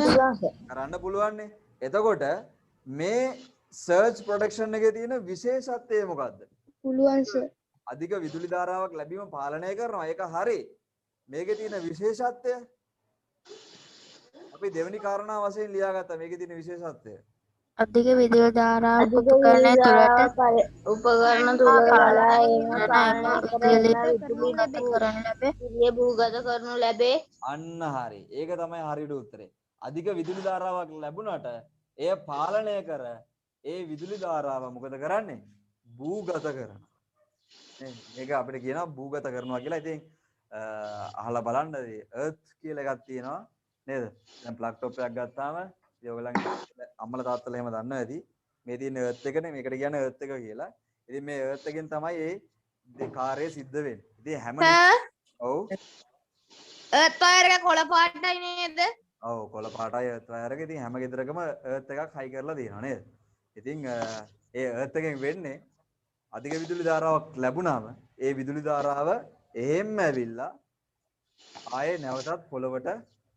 කරන්න පුළුවන්නේ. එතකොට මේ search protection එකේ තියෙන විශේෂත්වය මොකද්ද? පුළුවන් සර්. අධික විදුලි ධාරාවක් ලැබීම පාලනය කරනවා. ඒක හරි. මේකේ තියෙන විශේෂත්වය අපි දෙවෙනි කාරණා වශයෙන් ලියාගත්තා. මේකේ තියෙන විශේෂත්වය. අධික විදුලි ධාරාවක් උපකරණය තුළට උපකරණ තුළ ගලා ඒම පාලනය භූගත කරනු ලැබේ. අන්න හරි. ඒක තමයි හරියට උත්තරේ. අධික විදුලි ධාරාවක් ලැබුණාට එය පාලනය කර ඒ විදුලි ධාරාව මොකද කරන්නේ? භූගත කරනවා. මේක අපිට කියනවා භූගත කරනවා කියලා. ඉතින් අහලා බලන්න earth කියලා එකක් තියෙනවා නේද? දැන් plug top එකක් ගත්තාම ඉතින් ඔයගලන්ගේ අම්මලා තාත්තලා එහෙම දන්නවා ඇති. මේ තියෙන earth එකනේ මේකට කියන්නේ earth එක කියලා. ඉතින් මේ earth එකෙන් තමයි මේ කාර්යය සිද්ධ වෙන්නේ. ඉතින් හැම ඔව් earth wire එක කොළ පාටයි නේද? ඔව් කොළ පාටයි earth wire එක. ඉතින් හැම ගෙදරකම earth එකක් හයි කරලා තියෙනවා නේද? ඉතින් ඒ earth එකෙන් වෙන්නේ අධික විදුලි ධාරාවක් ලැබුණාම ඒ විදුලි ධාරාව එහෙම්ම ඇවිල්ලා ආයේ නැවතත් පොළවට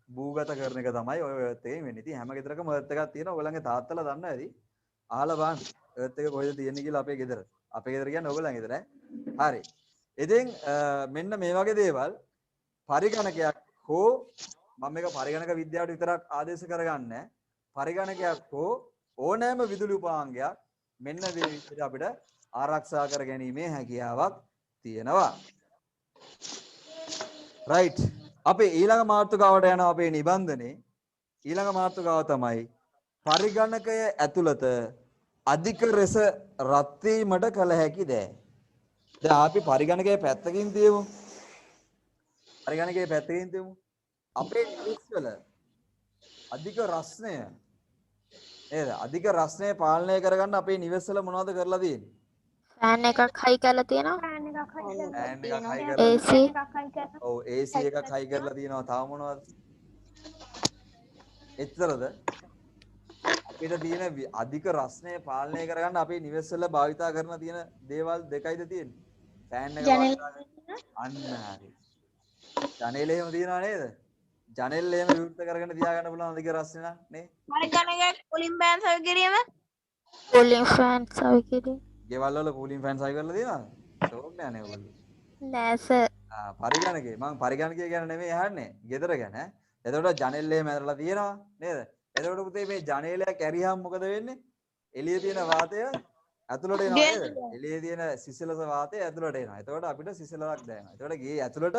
භූගත කරන එක තමයි ඔය earth එකෙන් වෙන්නේ. ඉතින් හැම ගෙදරකම earth එකක් තියෙනවා. ඔයගලගේ තාත්තලා දන්නවා ඇති. අහලා බලන්න earth එක කොහෙද තියෙන්නේ කියලා අපේ ගෙදර. අපේ ගෙදර කියන්නේ ඔයගලගේ ගෙදර ඈ. හරි. ඉතින් මෙන්න මේ වගේ දේවල් පරිගණකයක් හෝ මම මේක පරිගණක විද්‍යාවට විතරක් ආදේශ කරගන්නේ පරිගණකයක් හෝ ඕනෑම විදුලි උපාංගයක් මෙන්න මේ විදිහට අපිට ආරක්ෂා කර ගැනීමේ හැකියාවක් තියෙනවා. right. අපි ඊළඟ මාතෘකාවට යනවා අපේ නිබන්ධනේ. ඊළඟ මාතෘකාව තමයි පරිගණකය ඇතුළත අධික රස රත් වීමට කල හැකි දෑ. දැන් අපි පරිගණකයේ පැත්තකින් තියමු. පරිගණකයේ පැත්තකින් තියමු. අපේ නිවස් වල අධික රස්නය නේද? අධික රස්නය පාලනය කරගන්න අපේ නිවස් වල මොනවද කරලා තියෙන්නේ? ෆෑන් එකක් හයි කරලා තියෙනවා. ෆෑන් එකක් හයි කරලා AC ඔව් AC එකක් හයි කරලා තියෙනවා. තව මොනවද? එච්චරද? අපිට තියෙන අධික රස්නය පාලනය කරගන්න අපේ නිවෙස් වල භාවිතා කරන තියෙන දේවල් දෙකයිද තියෙන්නේ. ෆෑන් එක ජනෙල් අන්න හරි. ජනේල එහෙම තියනවා නේද? ජනෙල් එහෙම විවෘත කරගෙන තියාගන්න පුළුවන් අධික රස්නේ නම් නේ. පරිගණකයක් කුලින් බෑන් සවි කිරීම කූලින් ෆෑන් සවිකිරි ගෙවල් වල කූලින් ෆෑන් සවි කරලා තියනවද? ෂෝක් නෑනේ ඔයගොල්ලෝ. නෑ සර්. පරිගණකේ මම පරිගණකය ගැන නෙමෙයි අහන්නේ ගෙදර ගැන. එතකොට ජනෙල් එහෙම ඇරලා තියෙනවා නේද? එතකොට පුතේ මේ ජනේලයක් ඇරියාම මොකද වෙන්නේ? එළියේ තියෙන වාතය ඇතුළට එනවා නේද? එළියේ තියෙන සිසිලස වාතය ඇතුළට එනවා. එතකොට අපිට සිසිලක් දැනෙනවා. එතකොට ගේ ඇතුළට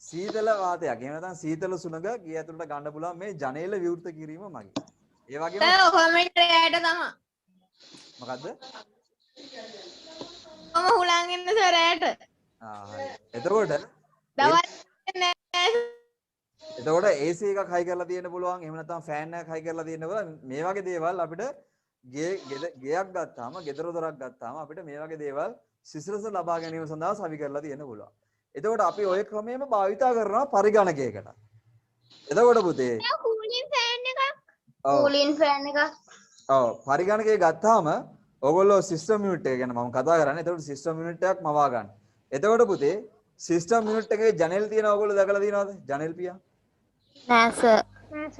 සීතල වාතයක්. එහෙම නැත්නම් සීතල සුළඟ ගේ ඇතුළට ගන්න පුළුවන් මේ ජනේල විවෘත කිරීම මගින්. ඒ වගේම කොමෙන්ට් එකට තමයි. මොකද්ද? මම හුලං ඉන්න සරයට. හරි. එතකොට එතකොට AC එකක් හයි කරලා තියෙන්න පුළුවන්. එහෙම නැත්නම් ෆෑන් එකක් හයි කරලා තියෙන්න පුළුවන්. මේ වගේ දේවල් අපිට ගෙයක් ගත්තාම, ගෙදර දොරක් ගත්තාම අපිට මේ වගේ දේවල් සිසිලස ලබා ගැනීම සඳහා සවි කරලා තියෙන්න පුළුවන්. එතකොට අපි ওই ක්‍රමයේම භාවිතා කරනවා පරිගණකයකට. එතකොට පුතේ කූලින් ෆෑන් එකක් ඔව් කූලින් ෆෑන් එකක් ඔව් පරිගණකය ගත්තාම ඔයගොල්ලෝ සිස්ටම් යුනිට් එක ගැන මම කතා කරන්නේ. එතකොට සිස්ටම් යුනිට් එකක් මවා ගන්න. එතකොට පුතේ සිස්ටම් යුනිට් එකේ ජනෙල් තියෙනවා ඔයගොල්ලෝ දැකලා තියෙනවද? ජනෙල් පියා. නෑ සර්.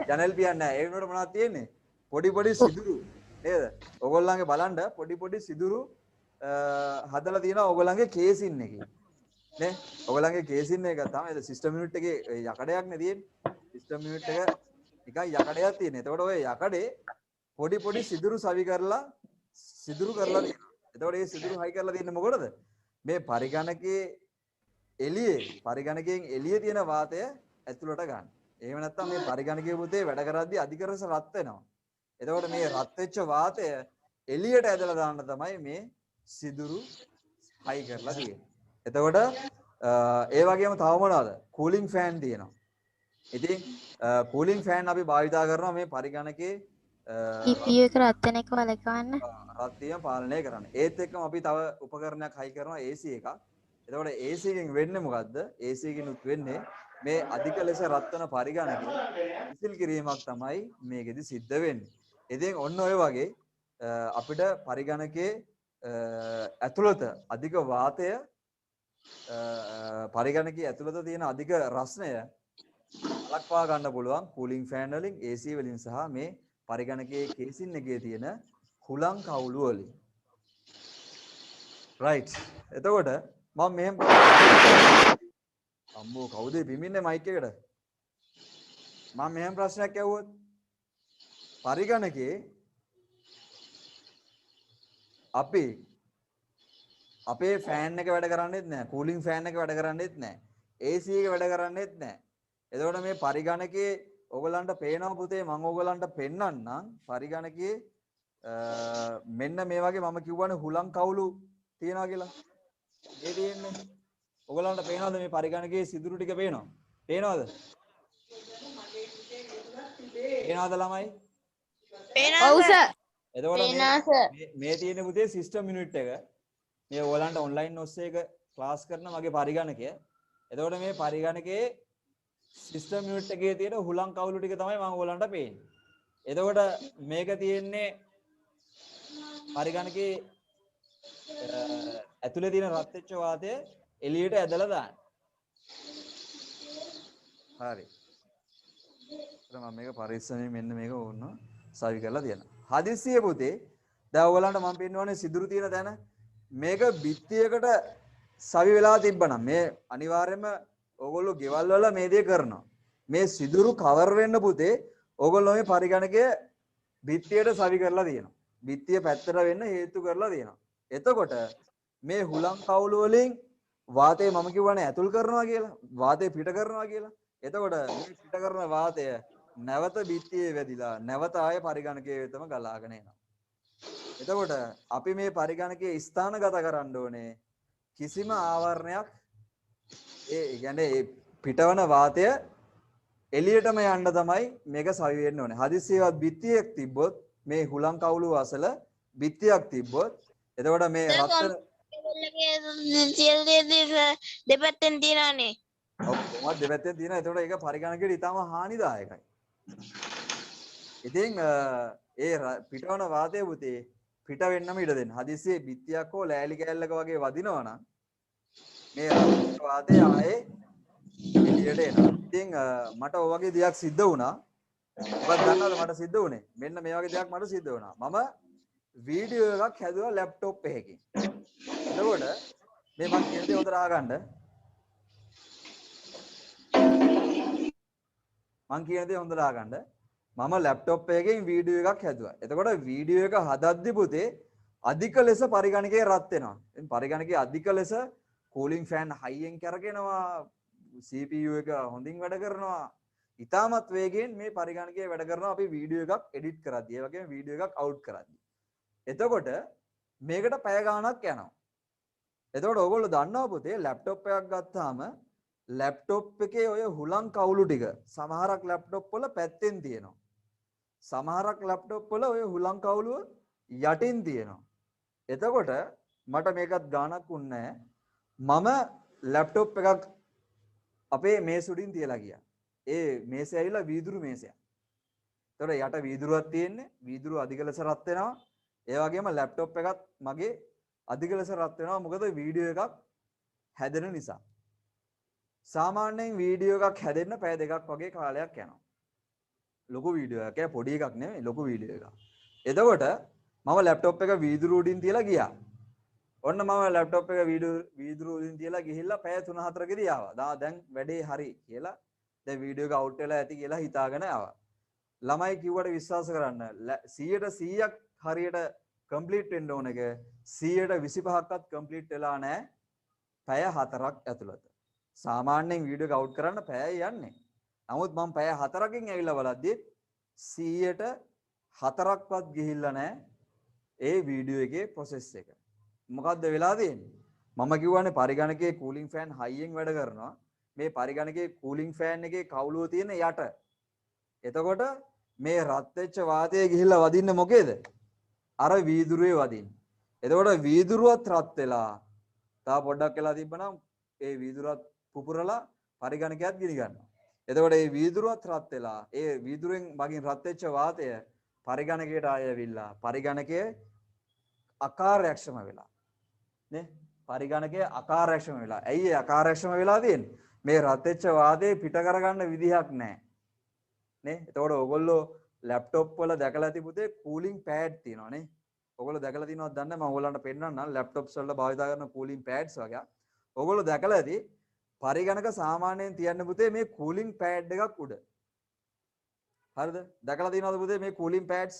ජනෙල් පියන්නේ නැහැ. ඒ වෙනුවට මොනවද තියෙන්නේ? පොඩි පොඩි සිදුරු නේද? ඔයගොල්ලන්ගේ බලන්න පොඩි පොඩි සිදුරු හදලා තියෙනවා ඔයගොල්ලන්ගේ කේසින් එකේ. නේ? ඔයගොල්ලන්ගේ කේසින් එක ගත්තාම ඒ සිස්ටම් යුනිට් එකේ යකඩයක් නේ තියෙන්නේ. සිස්ටම් යුනිට් එක නිකන් යකඩයක් තියෙනවා. එතකොට ඔය යකඩේ පොඩි පොඩි සිදුරු සවි කරලා තියෙනවා. එතකොට මේ සිදුරු හයි කරලා තියෙන්නේ මොකටද? මේ පරිගණකයේ පරිගණකයෙන් එළියේ තියෙන වාතය ඇතුළට ගන්න. එහෙම නැත්නම් මේ පරිගණකයේ පුතේ වැඩ කරද්දී අධික රස රත් වෙනවා. එතකොට මේ රත් වෙච්ච වාතය එළියට ඇදලා දාන්න තමයි මේ සිදුරු හයි කරලා තියෙන්නේ. එතකොට ඒ වගේම තව මොනවද? කූලින් ෆෑන් තියෙනවා. ඉතින් කූලින් ෆෑන් අපි භාවිතා කරනවා මේ පරිගණකයේ CPU එක රත් වෙන එක වලකවන්න. රත් වීම පාලනය කරන්න. ඒත් එක්කම අපි තව උපකරණයක් හයි කරනවා AC එකක්. එතකොට AC එකෙන් වෙන්නේ මොකද්ද? AC එකෙන් උත් වෙන්නේ මේ අධික ලෙස රත් වෙන පරිගණකය ඉසිල් කිරීමක් තමයි මේකෙදි සිද්ධ වෙන්නේ. ඉතින් ඔන්න ඔය වගේ අපිට පරිගණකයේ ඇතුළත අධික වාතය පරිගණකයේ ඇතුළත තියෙන අධික රස්නය වළක්වා ගන්න පුළුවන් කූලින් ෆෑන් වලින් AC වලින් සහ මේ පරිගණකයේ කේසින් එකේ තියෙන හුලං කවුළු වලින්. රයිට්. එතකොට මම මෙහෙම අම්මෝ කවුද පිමින්නේ මයික් එකට? මම මෙහෙම ප්‍රශ්නයක් ඇහුවොත් පරිගණකයේ අපි අපේ ෆෑන් එක වැඩ කරන්නේත් නැහැ. කූලින් ෆෑන් එක වැඩ කරන්නේත් නැහැ. AC එක වැඩ කරන්නේත් නැහැ. එතකොට මේ පරිගණකයේ ඔයගලන්ට පේනවා පුතේ මම ඔයගලන්ට පෙන්නන්නම් පරිගණකයේ මෙන්න මේ වගේ මම කියවනේ හුලං කවුළු තියනවා කියලා. ඒ තියෙන්නේ. ඔයගලන්ට පේනවද මේ පරිගණකයේ සිදුරු ටික පේනවද? පේනවද? පේනවද ළමයි? ඔව් සර්. එතකොට මේ තියෙන පුතේ සිස්ටම් යුනිට් එක. මේ ඔයගලන්ට ඔන්ලයින් ඔස්සේ එක ක්ලාස් කරන මගේ පරිගණකය. එතකොට මේ පරිගණකයේ සිස්ටම් යුනිට් එකේ තියෙන හුලං කවුළු ටික තමයි මම ඔයගලන්ට පේන්නේ. එතකොට මේක තියෙන්නේ පරිගණකයේ ඇතුලේ තියෙන රත් වෙච්ච වාතය එළියට ඇදලා දාන්න. හරි. මම මේක පරිස්සමෙන් මෙන්න මේක ඕනනවා සවි කරලා තියනවා. හදිස්සිය පුතේ දැන් ඔයගලන්ට මම පෙන්නවනේ සිදුරු තියෙන තැන මේක බිත්තියකට සවි වෙලා තිබ්බනම් මේ අනිවාර්යයෙන්ම ඕගොල්ලෝ ගෙවල් වල මේ දේ කරනවා. මේ සිදුරු කවර් වෙන්න පුතේ ඕගොල්ලෝ මේ පරිගණකය බිත්තියට සවි කරලා තියෙනවා. බිත්තිය පැත්තට වෙන්න හේතු කරලා තියෙනවා. එතකොට මේ හුලං කවුළු වලින් වාතය මම කියවනේ ඇතුල් කරනවා කියලා. වාතය පිට කරනවා කියලා. එතකොට මේ පිට කරන වාතය නැවත බිත්තියේ වැදිලා නැවත ආයේ පරිගණකයේ වෙතම ගලාගෙන එනවා. එතකොට අපි මේ පරිගණකයේ ස්ථානගත කරන්න ඕනේ කිසිම ආවරණයක් ඒ කියන්නේ පිටවන වාතය එළියටම යන්න තමයි මේක සවි වෙන්න ඕනේ. හදිස්සියවත් බිත්තියක් තිබ්බොත් මේ හුලං කවුළු අසල බිත්තියක් තිබ්බොත් එතකොට මේ රත් දෙපැත්තෙන් තියනනේ. ඔව් කොහොමද දෙපැත්තෙන් තියෙනවා. එතකොට ඒක පරිගණකයට ඉතාම හානිදායකයි. ඉතින් පිටවන වාතය පුතේ පිට වෙන්නම ඉඩ දෙන්න. හදිස්සියේ බිත්තියක් හෝ ලෑලි කෑල්ලක වගේ වදිනවා නම් මේ රත් වාතය ආයේ එළියට එනවා. ඉතින් මට ඔය වගේ දෙයක් සිද්ධ වුණා. මොකක්ද දන්නවද මට සිද්ධ වුණේ? මෙන්න මේ වගේ දෙයක් මට සිද්ධ වුණා. මම වීඩියෝ එකක් හැදුවා ලැප්ටොප් එකකින්. එතකොට මේ මම කියන දේ හොඳට අහගන්න. මම කියන දේ හොඳට අහගන්න. මම ලැප්ටොප් එකකින් වීඩියෝ එකක් හැදුවා. එතකොට වීඩියෝ එක හදද්දි පුතේ අධික ලෙස පරිගණකය රත් වෙනවා. ඉතින් පරිගණකයේ අධික ලෙස කූලින් ෆෑන් හයියෙන් කරගෙනවා. CPU එක හොඳින් වැඩ කරනවා. ඉතාමත් වේගයෙන් මේ පරිගණකය වැඩ කරනවා අපි වීඩියෝ එකක් එඩිට් කරද්දී. ඒ වගේම වීඩියෝ එකක් අවුට් කරද්දී. එතකොට මේකට පැය ගාණක් යනවා. එතකොට ඕගොල්ලෝ දන්නවා පුතේ ලැප්ටොප් එකක් ගත්තාම ලැප්ටොප් එකේ ඔය හුලං කවුළු ටික සමහරක් ලැප්ටොප් වල පැත්තෙන් තියෙනවා. සමහරක් ලැප්ටොප් වල ඔය හුලං කවුළුව යටින් තියෙනවා. එතකොට මට මේකත් ගාණක් උන්නේ මම ලැප්ටොප් එකක් අපේ මේස උඩින් තියලා ගියා. ඒ මේසය ඇවිල්ලා වීදුරු මේසයක්. එතකොට යට වීදුරුවක් තියෙන්නේ. වීදුරුව අධික ලෙස රත් වෙනවා. ඒ වගේම ලැප්ටොප් එකත් මගේ අධික ලෙස රත් වෙනවා. මොකද වීඩියෝ එකක් හැදෙන නිසා. සාමාන්‍යයෙන් වීඩියෝ එකක් හැදෙන්න පැය දෙකක් වගේ කාලයක් යනවා. ලොකු වීඩියෝ එකක්. පොඩි එකක් නෙමෙයි ලොකු වීඩියෝ එකක්. එතකොට මම ලැප්ටොප් එක වීදුරු උඩින් තියලා ගියා. ඔන්න මම ලැප්ටොප් එක වීදුරු උඩින් තියලා ගිහිල්ලා පැය 3-4කදී ආවා. දැන් වැඩේ හරි කියලා. දැන් වීඩියෝ එක අවුට් වෙලා ඇති කියලා හිතාගෙන ආවා. ළමයි කිව්වට විශ්වාස කරන්න 100%ක් හරියට කම්ප්ලීට් වෙන්න ඕන එක 125%ක්වත් කම්ප්ලීට් වෙලා නැහැ. පැය 4ක් ඇතුළත. සාමාන්‍යයෙන් වීඩියෝ එක අවුට් කරන්න පැය යන්නේ. නමුත් මම පැය 4කින් ඇවිල්ලා බලද්දි 100%ක්වත් ගිහිල්ලා නැහැ ඒ වීඩියෝ එකේ ප්‍රොසෙස් එක. මොකද්ද වෙලා තියෙන්නේ? මම කියවනේ පරිගණකයේ කූලින් ෆෑන් හයියෙන් වැඩ කරනවා. මේ පරිගණකයේ කූලින් ෆෑන් එකේ කවුළුව තියෙන යට. එතකොට මේ රත් වෙච්ච වාතය ගිහිල්ලා වදින්නේ මොකේද? අර වීදුරුවේ වදින්නේ. එතකොට වීදුරුවත් රත් වෙලා තා පොඩ්ඩක් වෙලා තිබ්බනම් ඒ වීදුරුවත් පුපුරලා පරිගණකයත් ගිනි ගන්නවා. එතකොට මේ වීදුරුවත් රත් වෙලා ඒ වීදුරුවෙන් මගින් රත් වෙච්ච වාතය පරිගණකයට ආය ඇවිල්ලා පරිගණකයේ අකාර්යක්ෂම වෙලා නේ පරිගණකයේ අකාර්යක්ෂම වෙලා. ඇයි ඒ අකාර්යක්ෂම වෙලා තියෙන්නේ? මේ රත් වෙච්ච වාතය පිට කරගන්න විදිහක් නැහැ. නේ? එතකොට ඕගොල්ලෝ ලැප්ටොප් වල දැකලා තිබුතේ කූලින් පෑඩ් තියෙනවා නේ. ඕගොල්ලෝ දැකලා තියෙනවද දන්නේ නැහැ. මම ඕගොල්ලන්ට පෙන්නන්නම් ලැප්ටොප්ස් වල භාවිත කරන කූලින් පෑඩ්ස් වගේ. ඕගොල්ලෝ දැකලා ඇති පරිගණක සාමාන්‍යයෙන් තියන්න පුතේ මේ කූලින් පෑඩ් එකක් උඩ. හරිද? දැකලා තියෙනවද පුතේ මේ කූලින් පෑඩ්ස්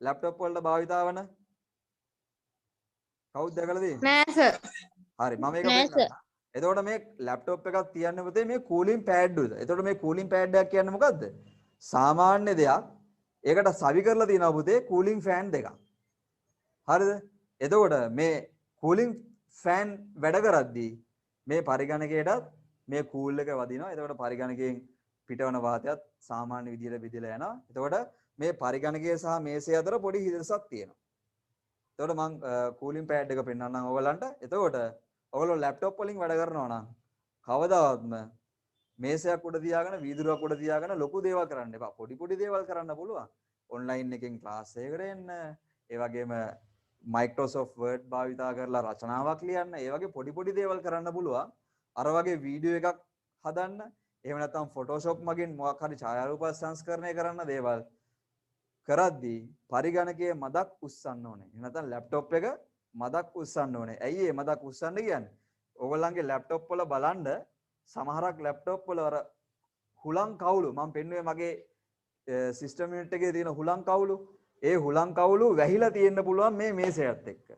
ලැප්ටොප් වලට භාවිත වන? කවුද දැකලා තියෙන්නේ? නෑ සර්. හරි මම මේක පෙන්නන්නම්. එතකොට මේ ලැප්ටොප් එකක් තියන්න පුතේ මේ කූලින් පෑඩ් උඩ. එතකොට මේ කූලින් පෑඩ් එකක් කියන්නේ මොකද්ද? සාමාන්‍ය දෙයක්. ඒකට සවි කරලා තියෙනවා පුතේ කූලින් ෆෑන් දෙකක්. හරිද? එතකොට මේ කූලින් ෆෑන් වැඩ කරද්දී මේ පරිගණකයටත් මේ කූල් එක වදිනවා. එතකොට පරිගණකයෙන් පිටවන වාතයත් සාමාන්‍ය විදිහට විදිලා යනවා. එතකොට මේ පරිගණකය සහ මේසය අතර පොඩි හිදසක් තියෙනවා. එතකොට මම කූලින් පෑඩ් එක පෙන්නන්නම් ඔයගලන්ට. එතකොට ඔයගොල්ලෝ ලැප්ටොප් වලින් වැඩ කරනවා නම් කවදාවත්ම මේසයක් උඩ තියාගෙන වීදුරුවක් උඩ තියාගෙන ලොකු දේවල් කරන්න එපා. පොඩි පොඩි දේවල් කරන්න පුළුවන්. ඔන්ලයින් එකෙන් ක්ලාස් එකකට එන්න, ඒ වගේම Microsoft Word භාවිතා කරලා රචනාවක් ලියන්න, ඒ වගේ පොඩි පොඩි දේවල් කරන්න පුළුවන්. අර වගේ වීඩියෝ එකක් හදන්න, එහෙම නැත්නම් Photoshop මගින් මොකක් හරි ඡායාරූප සංස්කරණය කරන්න දේවල් කරද්දී පරිගණකයේ මදක් උස්සන්න ඕනේ. එහෙම නැත්නම් ලැප්ටොප් එක මදක් උස්සන්න ඕනේ. ඇයි ඒ මදක් උස්සන්න කියන්නේ? ඕගොල්ලන්ගේ ලැප්ටොප් වල බලන්න සමහරක් ලැප්ටොප් වල අර හුලං කවුළු මම පෙන්නුවේ මගේ සිස්ටම් යුනිට් එකේ තියෙන හුලං කවුළු. ඒ හුලං කවුළු වැහිලා තියෙන්න පුළුවන් මේ මේසයත් එක්ක.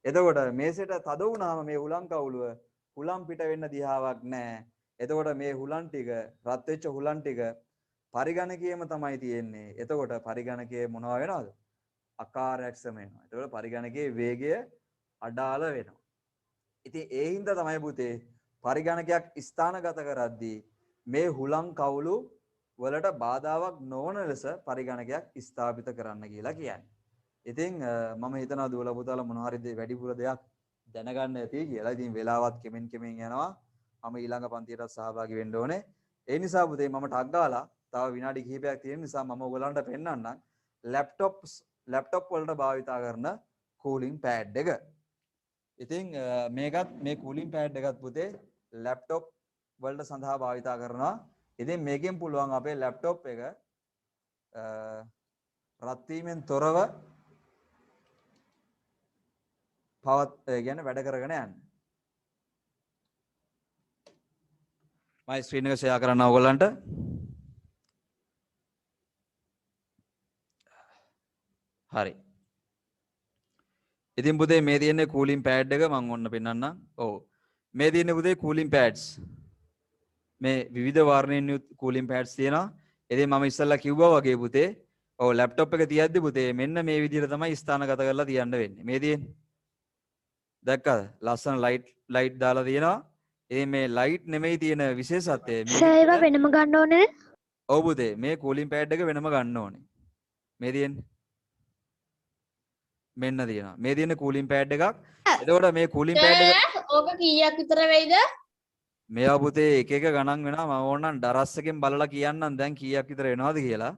එතකොට මේසෙට තද වුණාම මේ හුලං කවුළුව හුලම් පිට වෙන්න දිහාවක් නැහැ. එතකොට මේ හුලන් ටික රත් වෙච්ච හුලන් ටික පරිගණකයේම තමයි තියෙන්නේ. එතකොට පරිගණකයේ මොනවා වෙනවද? අකාර්යක්ෂම වෙනවා. එතකොට පරිගණකයේ වේගය අඩාල වෙනවා. ඉතින් ඒ හින්දා තමයි පුතේ පරිගණකයක් ස්ථානගත කරද්දී මේ හුලං කවුළු වලට බාධාවක් නොවන ලෙස පරිගණකයක් ස්ථාපිත කරන්න කියලා කියන්නේ. ඉතින් මම හිතනවා දුවලා පුතාලා මොනවා හරි වැඩිපුර දෙයක් දැනගන්න ඇති කියලා. ඉතින් වෙලාවත් කෙමෙන් යනවා. මම ඊළඟ පන්තියට සහභාගී වෙන්න ඕනේ. ඒ නිසා පුතේ මම ටක් ගාලා තව විනාඩි කිහිපයක් තියෙන නිසා මම ඔයගලන්ට පෙන්නන්නම්. ලැප්ටොප් වලට භාවිතා කරන කූලින් පෑඩ් එක. ඉතින් මේකත් මේ කූලින් පෑඩ් එකත් පුතේ ලැප්ටොප් වලට සඳහා භාවිතා කරනවා. ඉතින් මේකෙන් පුළුවන් අපේ ලැප්ටොප් එක රත් වීමෙන් තොරව වැඩ කරගෙන යන්න. මම ස්ක්‍රීන් එක ෂෙයා කරන්න ඕගොල්ලන්ට. හරි. ඉතින් පුතේ මේ තියෙන්නේ කූලින් පෑඩ් එක මම ඔන්න පෙන්නන්නම්. ඔව්. මේ තියෙන්නේ පුතේ කූලින් පෑඩ්ස්. මේ විවිධ වර්ණයෙන් යුත් කූලින් පෑඩ්ස් තියෙනවා. ඉතින් මම ඉස්සෙල්ලා කිව්වා වගේ පුතේ ඔව් ලැප්ටොප් එක තියද්දි පුතේ මෙන්න මේ විදිහට තමයි ස්ථානගත කරලා තියන්න වෙන්නේ. මේ තියෙන්නේ. දැක්කද? ලස්සන ලයිට් දාලා තියෙනවා. ඉතින් මේ ලයිට් නෙමෙයි තියෙන විශේෂත්වය. සර් ඒවා වෙනම ගන්න ඕනේ. ඔව් පුතේ මේ කූලින් පෑඩ් එක වෙනම ගන්න ඕනේ. මේ තියෙන්නේ. මෙන්න තියෙනවා. මේ තියෙන කූලින් පෑඩ් එකක්. එතකොට මේ කූලින් පෑඩ් එක ඕක කීයක් විතර වෙයිද? මේවා පුතේ එක එක ගණන් වෙනවා. මම ඕනනම් ඩරස් එකෙන් බලලා කියන්නම් දැන් කීයක් විතර වෙනවද කියලා.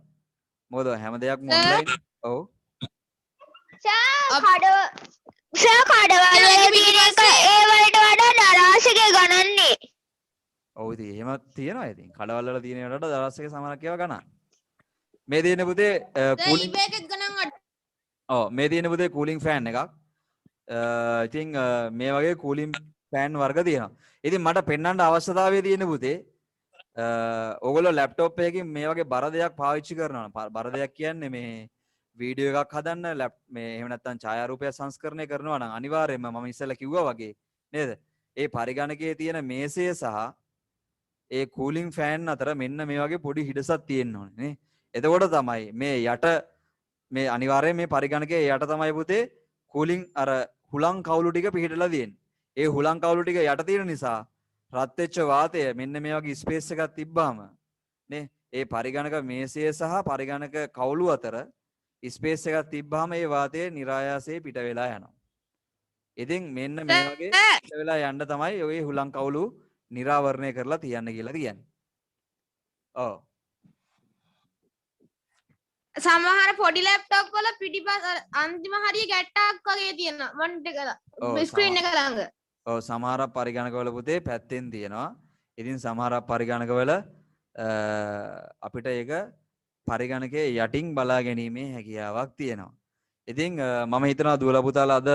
මොකද හැම දෙයක්ම ඔන්ලයින්. ඔව්. කඩවල තියෙන එක ඒ වලට වඩා දරාස් එකේ ගණන්නේ. ඔව් ඉතින් එහෙම තියෙනවා ඉතින්. කඩවල වල තියෙන වලට දරස් එකේ සමානක් ඒවා ගණන්. මේ තියෙන පුතේ කූලින් eBay එකක් ගණන් අඩු. ඔව් මේ තියෙන පුතේ කූලින් ෆෑන් එකක්. ඉතින් මේ වගේ කූලින් ෆෑන් වර්ග තියෙනවා. ඉතින් මට පෙන්වන්න අවශ්‍යතාවය තියෙන පුතේ ඔයගොල්ලෝ ලැප්ටොප් එකකින් මේ වගේ බර දෙයක් පාවිච්චි කරනවා. බර දෙයක් කියන්නේ මේ වීඩියෝ එකක් හදන්න මේ එහෙම නැත්නම් ඡායාරූපය සංස්කරණය කරනවා නම් අනිවාර්යයෙන්ම මම ඉස්සෙල්ලා කිව්වා වගේ නේද? ඒ පරිගණකයේ තියෙන මේසය සහ ඒ කූලින් ෆෑන් අතර මෙන්න මේ වගේ පොඩි හිඩසක් තියෙන්න ඕනේ නේ. එතකොට තමයි මේ යට මේ අනිවාර්යයෙන් මේ පරිගණකයේ යට තමයි පුතේ කූලින් අර හුලං කවුළු ටික පිහිටලා තියෙන්නේ. ඒ හුලං කවුළු ටික යට තියෙන නිසා රත් වෙච්ච වාතය මෙන්න මේ වගේ ස්පේස් එකක් තිබ්බාම නේ ඒ පරිගණක මේසය සහ පරිගණක කවුළු අතර ස්පේස් එකක් තිබ්බාම ඒ වාතය નિરાයාසයෙන් පිට වෙලා යනවා. ඉතින් මෙන්න මේ වගේ පිට වෙලා යන්න තමයි ඔය හුලං කවුළු නිරාවරණය කරලා තියන්න කියලා කියන්නේ. ඔව්. සමහර පොඩි ලැප්ටොප් වල පිටිපස්ස අන්තිම හරිය ගැට්ටක් වගේ තියෙනවා මොනිටර් එක ස්ක්‍රීන් එක ළඟ. ඔව් සමහර පරිගණකවල පුතේ පැත්තෙන් තියෙනවා. ඉතින් සමහර පරිගණකවල අපිට ඒක පරිගණකයේ යටින් බලා ගැනීමේ හැකියාවක් තියෙනවා. ඉතින් මම හිතනවා දුවලා පුතාලා අද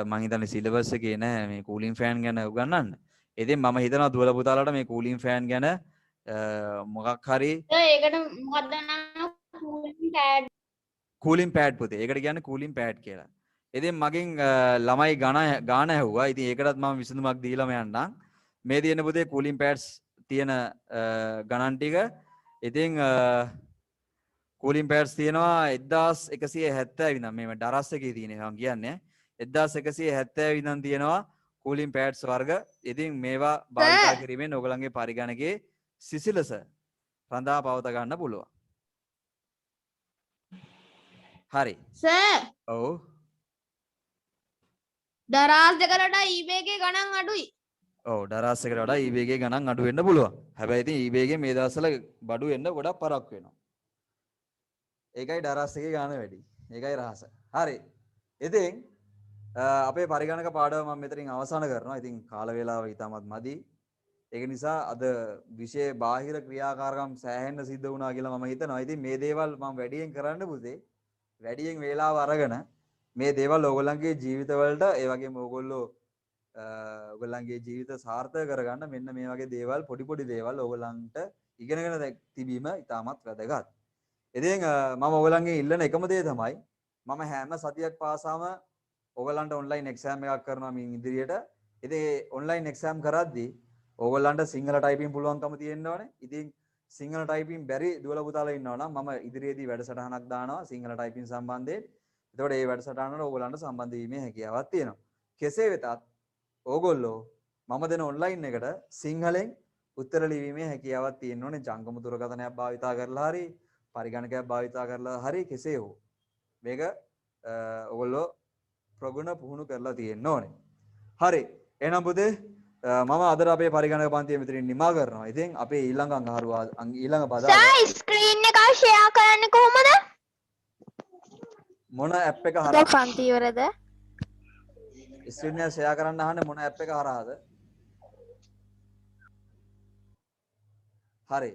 මම හිතන්නේ සිලබස් එකේ නෑ මේ කූලින් ෆෑන් ගැන උගන්වන්න. ඉතින් මම හිතනවා දුවලා පුතාලාට මේ කූලින් ෆෑන් ගැන මොකක් හරි ඒකට මොකක්ද නම් කූලින් පෑඩ් පුතේ. ඒකට කියන්නේ කූලින් පෑඩ් කියලා. ඉතින් මගෙන් ළමයි ගාන ඇහුවා. ඉතින් ඒකටත් මම විසඳුමක් දීලාම යන්නම්. මේ තියෙන පුතේ කූලින් පෑඩ්ස් තියෙන ගණන් ටික. ඉතින් කූලින් පෑඩ්ස් තියෙනවා 1170 ඉඳන් මේ ඩරස් එකේ තියෙන ඒවා කියන්නේ 1170 ඉඳන් තියෙනවා කූලින් පෑඩ්ස් වර්ග. ඉතින් මේවා භාවිත කිරීමෙන් ඔයගලන්ගේ පරිගණකයේ සිසිලස රඳා පවත ගන්න පුළුවන්. හරි. සර් ඔව්. දරාස් දෙකට eBay එකේ ගණන් අඩුයි. ඔව් දරාස් එකට වඩා eBay එකේ ගණන් අඩු වෙන්න පුළුවන්. හැබැයි ඉතින් eBay එකේ මේ දවස්වල බඩු වෙන්න ගොඩක් පරක් වෙනවා. ඒකයි දරාස් එකේ ගාණ වැඩි. ඒකයි රහස. හරි. ඉතින් අපේ පරිගණක පාඩම මම මෙතනින් අවසන් කරනවා. ඉතින් කාල වේලාව ඉතාමත් මදි. ඒක නිසා අද විෂය බාහිර ක්‍රියාකාරකම් සෑහෙන්න සිද්ධ වුණා කියලා මම හිතනවා. ඉතින් මේ දේවල් මම වැඩියෙන් කරන්න පුතේ. වැඩියෙන් වේලාව අරගෙන මේ දේවල් ඕගොල්ලන්ගේ ජීවිතවලට ඒ වගේම ඕගොල්ලෝ ඔයගොල්ලන්ගේ ජීවිත සාර්ථක කරගන්න මෙන්න මේ වගේ දේවල් පොඩි දේවල් ඕගොල්ලන්ට ඉගෙනගෙන තිබීම ඉතාමත් වැදගත්. ඉතින් මම ඕගොල්ලන්ගෙන් ඉල්ලන එකම දේ තමයි මම හැම සතියක් පාසාම ඕගොල්ලන්ට ඔන්ලයින් එක්සෑම් එකක් කරනවා මින් ඉදිරියට. ඉතින් ඒ ඔන්ලයින් එක්සෑම් කරද්දී ඕගොල්ලන්ට සිංහල ටයිපින් පුළුවන්කම තියෙන්න ඕනේ. ඉතින් සිංහල ටයිපින් බැරි දුවලා පුතාලා ඉන්නවා නම් මම ඉදිරියේදී වැඩසටහනක් දානවා සිංහල ටයිපින් සම්බන්ධයෙන්. එතකොට මේ වැඩසටහනට ඕගොල්ලන්ට සම්බන්ධ වීමේ හැකියාවක් තියෙනවා. කෙසේ වෙතත් ඕගොල්ලෝ මම දෙන ඔන්ලයින් එකට සිංහලෙන් උත්තර ලිවීමේ හැකියාවක් තියෙන්න ඕනේ. ජංගම දුරකථනයක් භාවිතා කරලා හරි පරිගණකයක් භාවිතා කරලා හරි කෙසේ හෝ මේක ඕගොල්ලෝ ප්‍රගුණ පුහුණු කරලා තියෙන්න ඕනේ. හරි. එහෙනම් පුතේ මම අද අපේ පරිගණක පන්තිය මෙතනින් නිමා කරනවා. ඉතින් අපේ ඊළඟ අඟහරුවා ඊළඟ බදාදා ස්ක්‍රීන් එක ෂෙයා කරන්නේ කොහොමද? මොන ඇප් එක දැන් හරහා පන්ති ඉවරද? ස්ක්‍රීන් එක ෂෙයා කරන්න අහන්නේ මොන ඇප් එක හරහාද? හරි.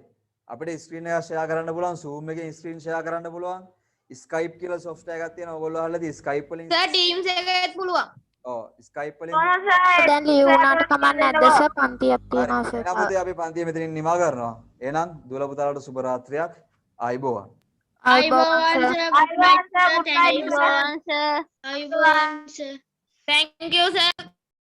අපිට ස්ක්‍රීන් එක ෂෙයා කරන්න පුළුවන් Zoom එකෙන් ස්ක්‍රීන් ෂෙයා කරන්න පුළුවන්. Skype කියලා software එකක් තියෙනවා. ඔයගොල්ලෝ අහලාදී Skype වලින් සර් ටීම්ස් එකේත් පුළුවන්. ඔව් Skype වලින් දැන් ලියුණාට කමක් නැද්ද සර්? පන්තියක් තියෙනවා හරි. සර්. එහෙනම් පුතේ අපි පන්තිය මෙතනින් නිමා කරනවා. එහෙනම් දුවලා පුතාලාට සුබ රාත්‍රියක්. ආයිබෝවන්. අයිබෝවන් සර්. Thank you sir.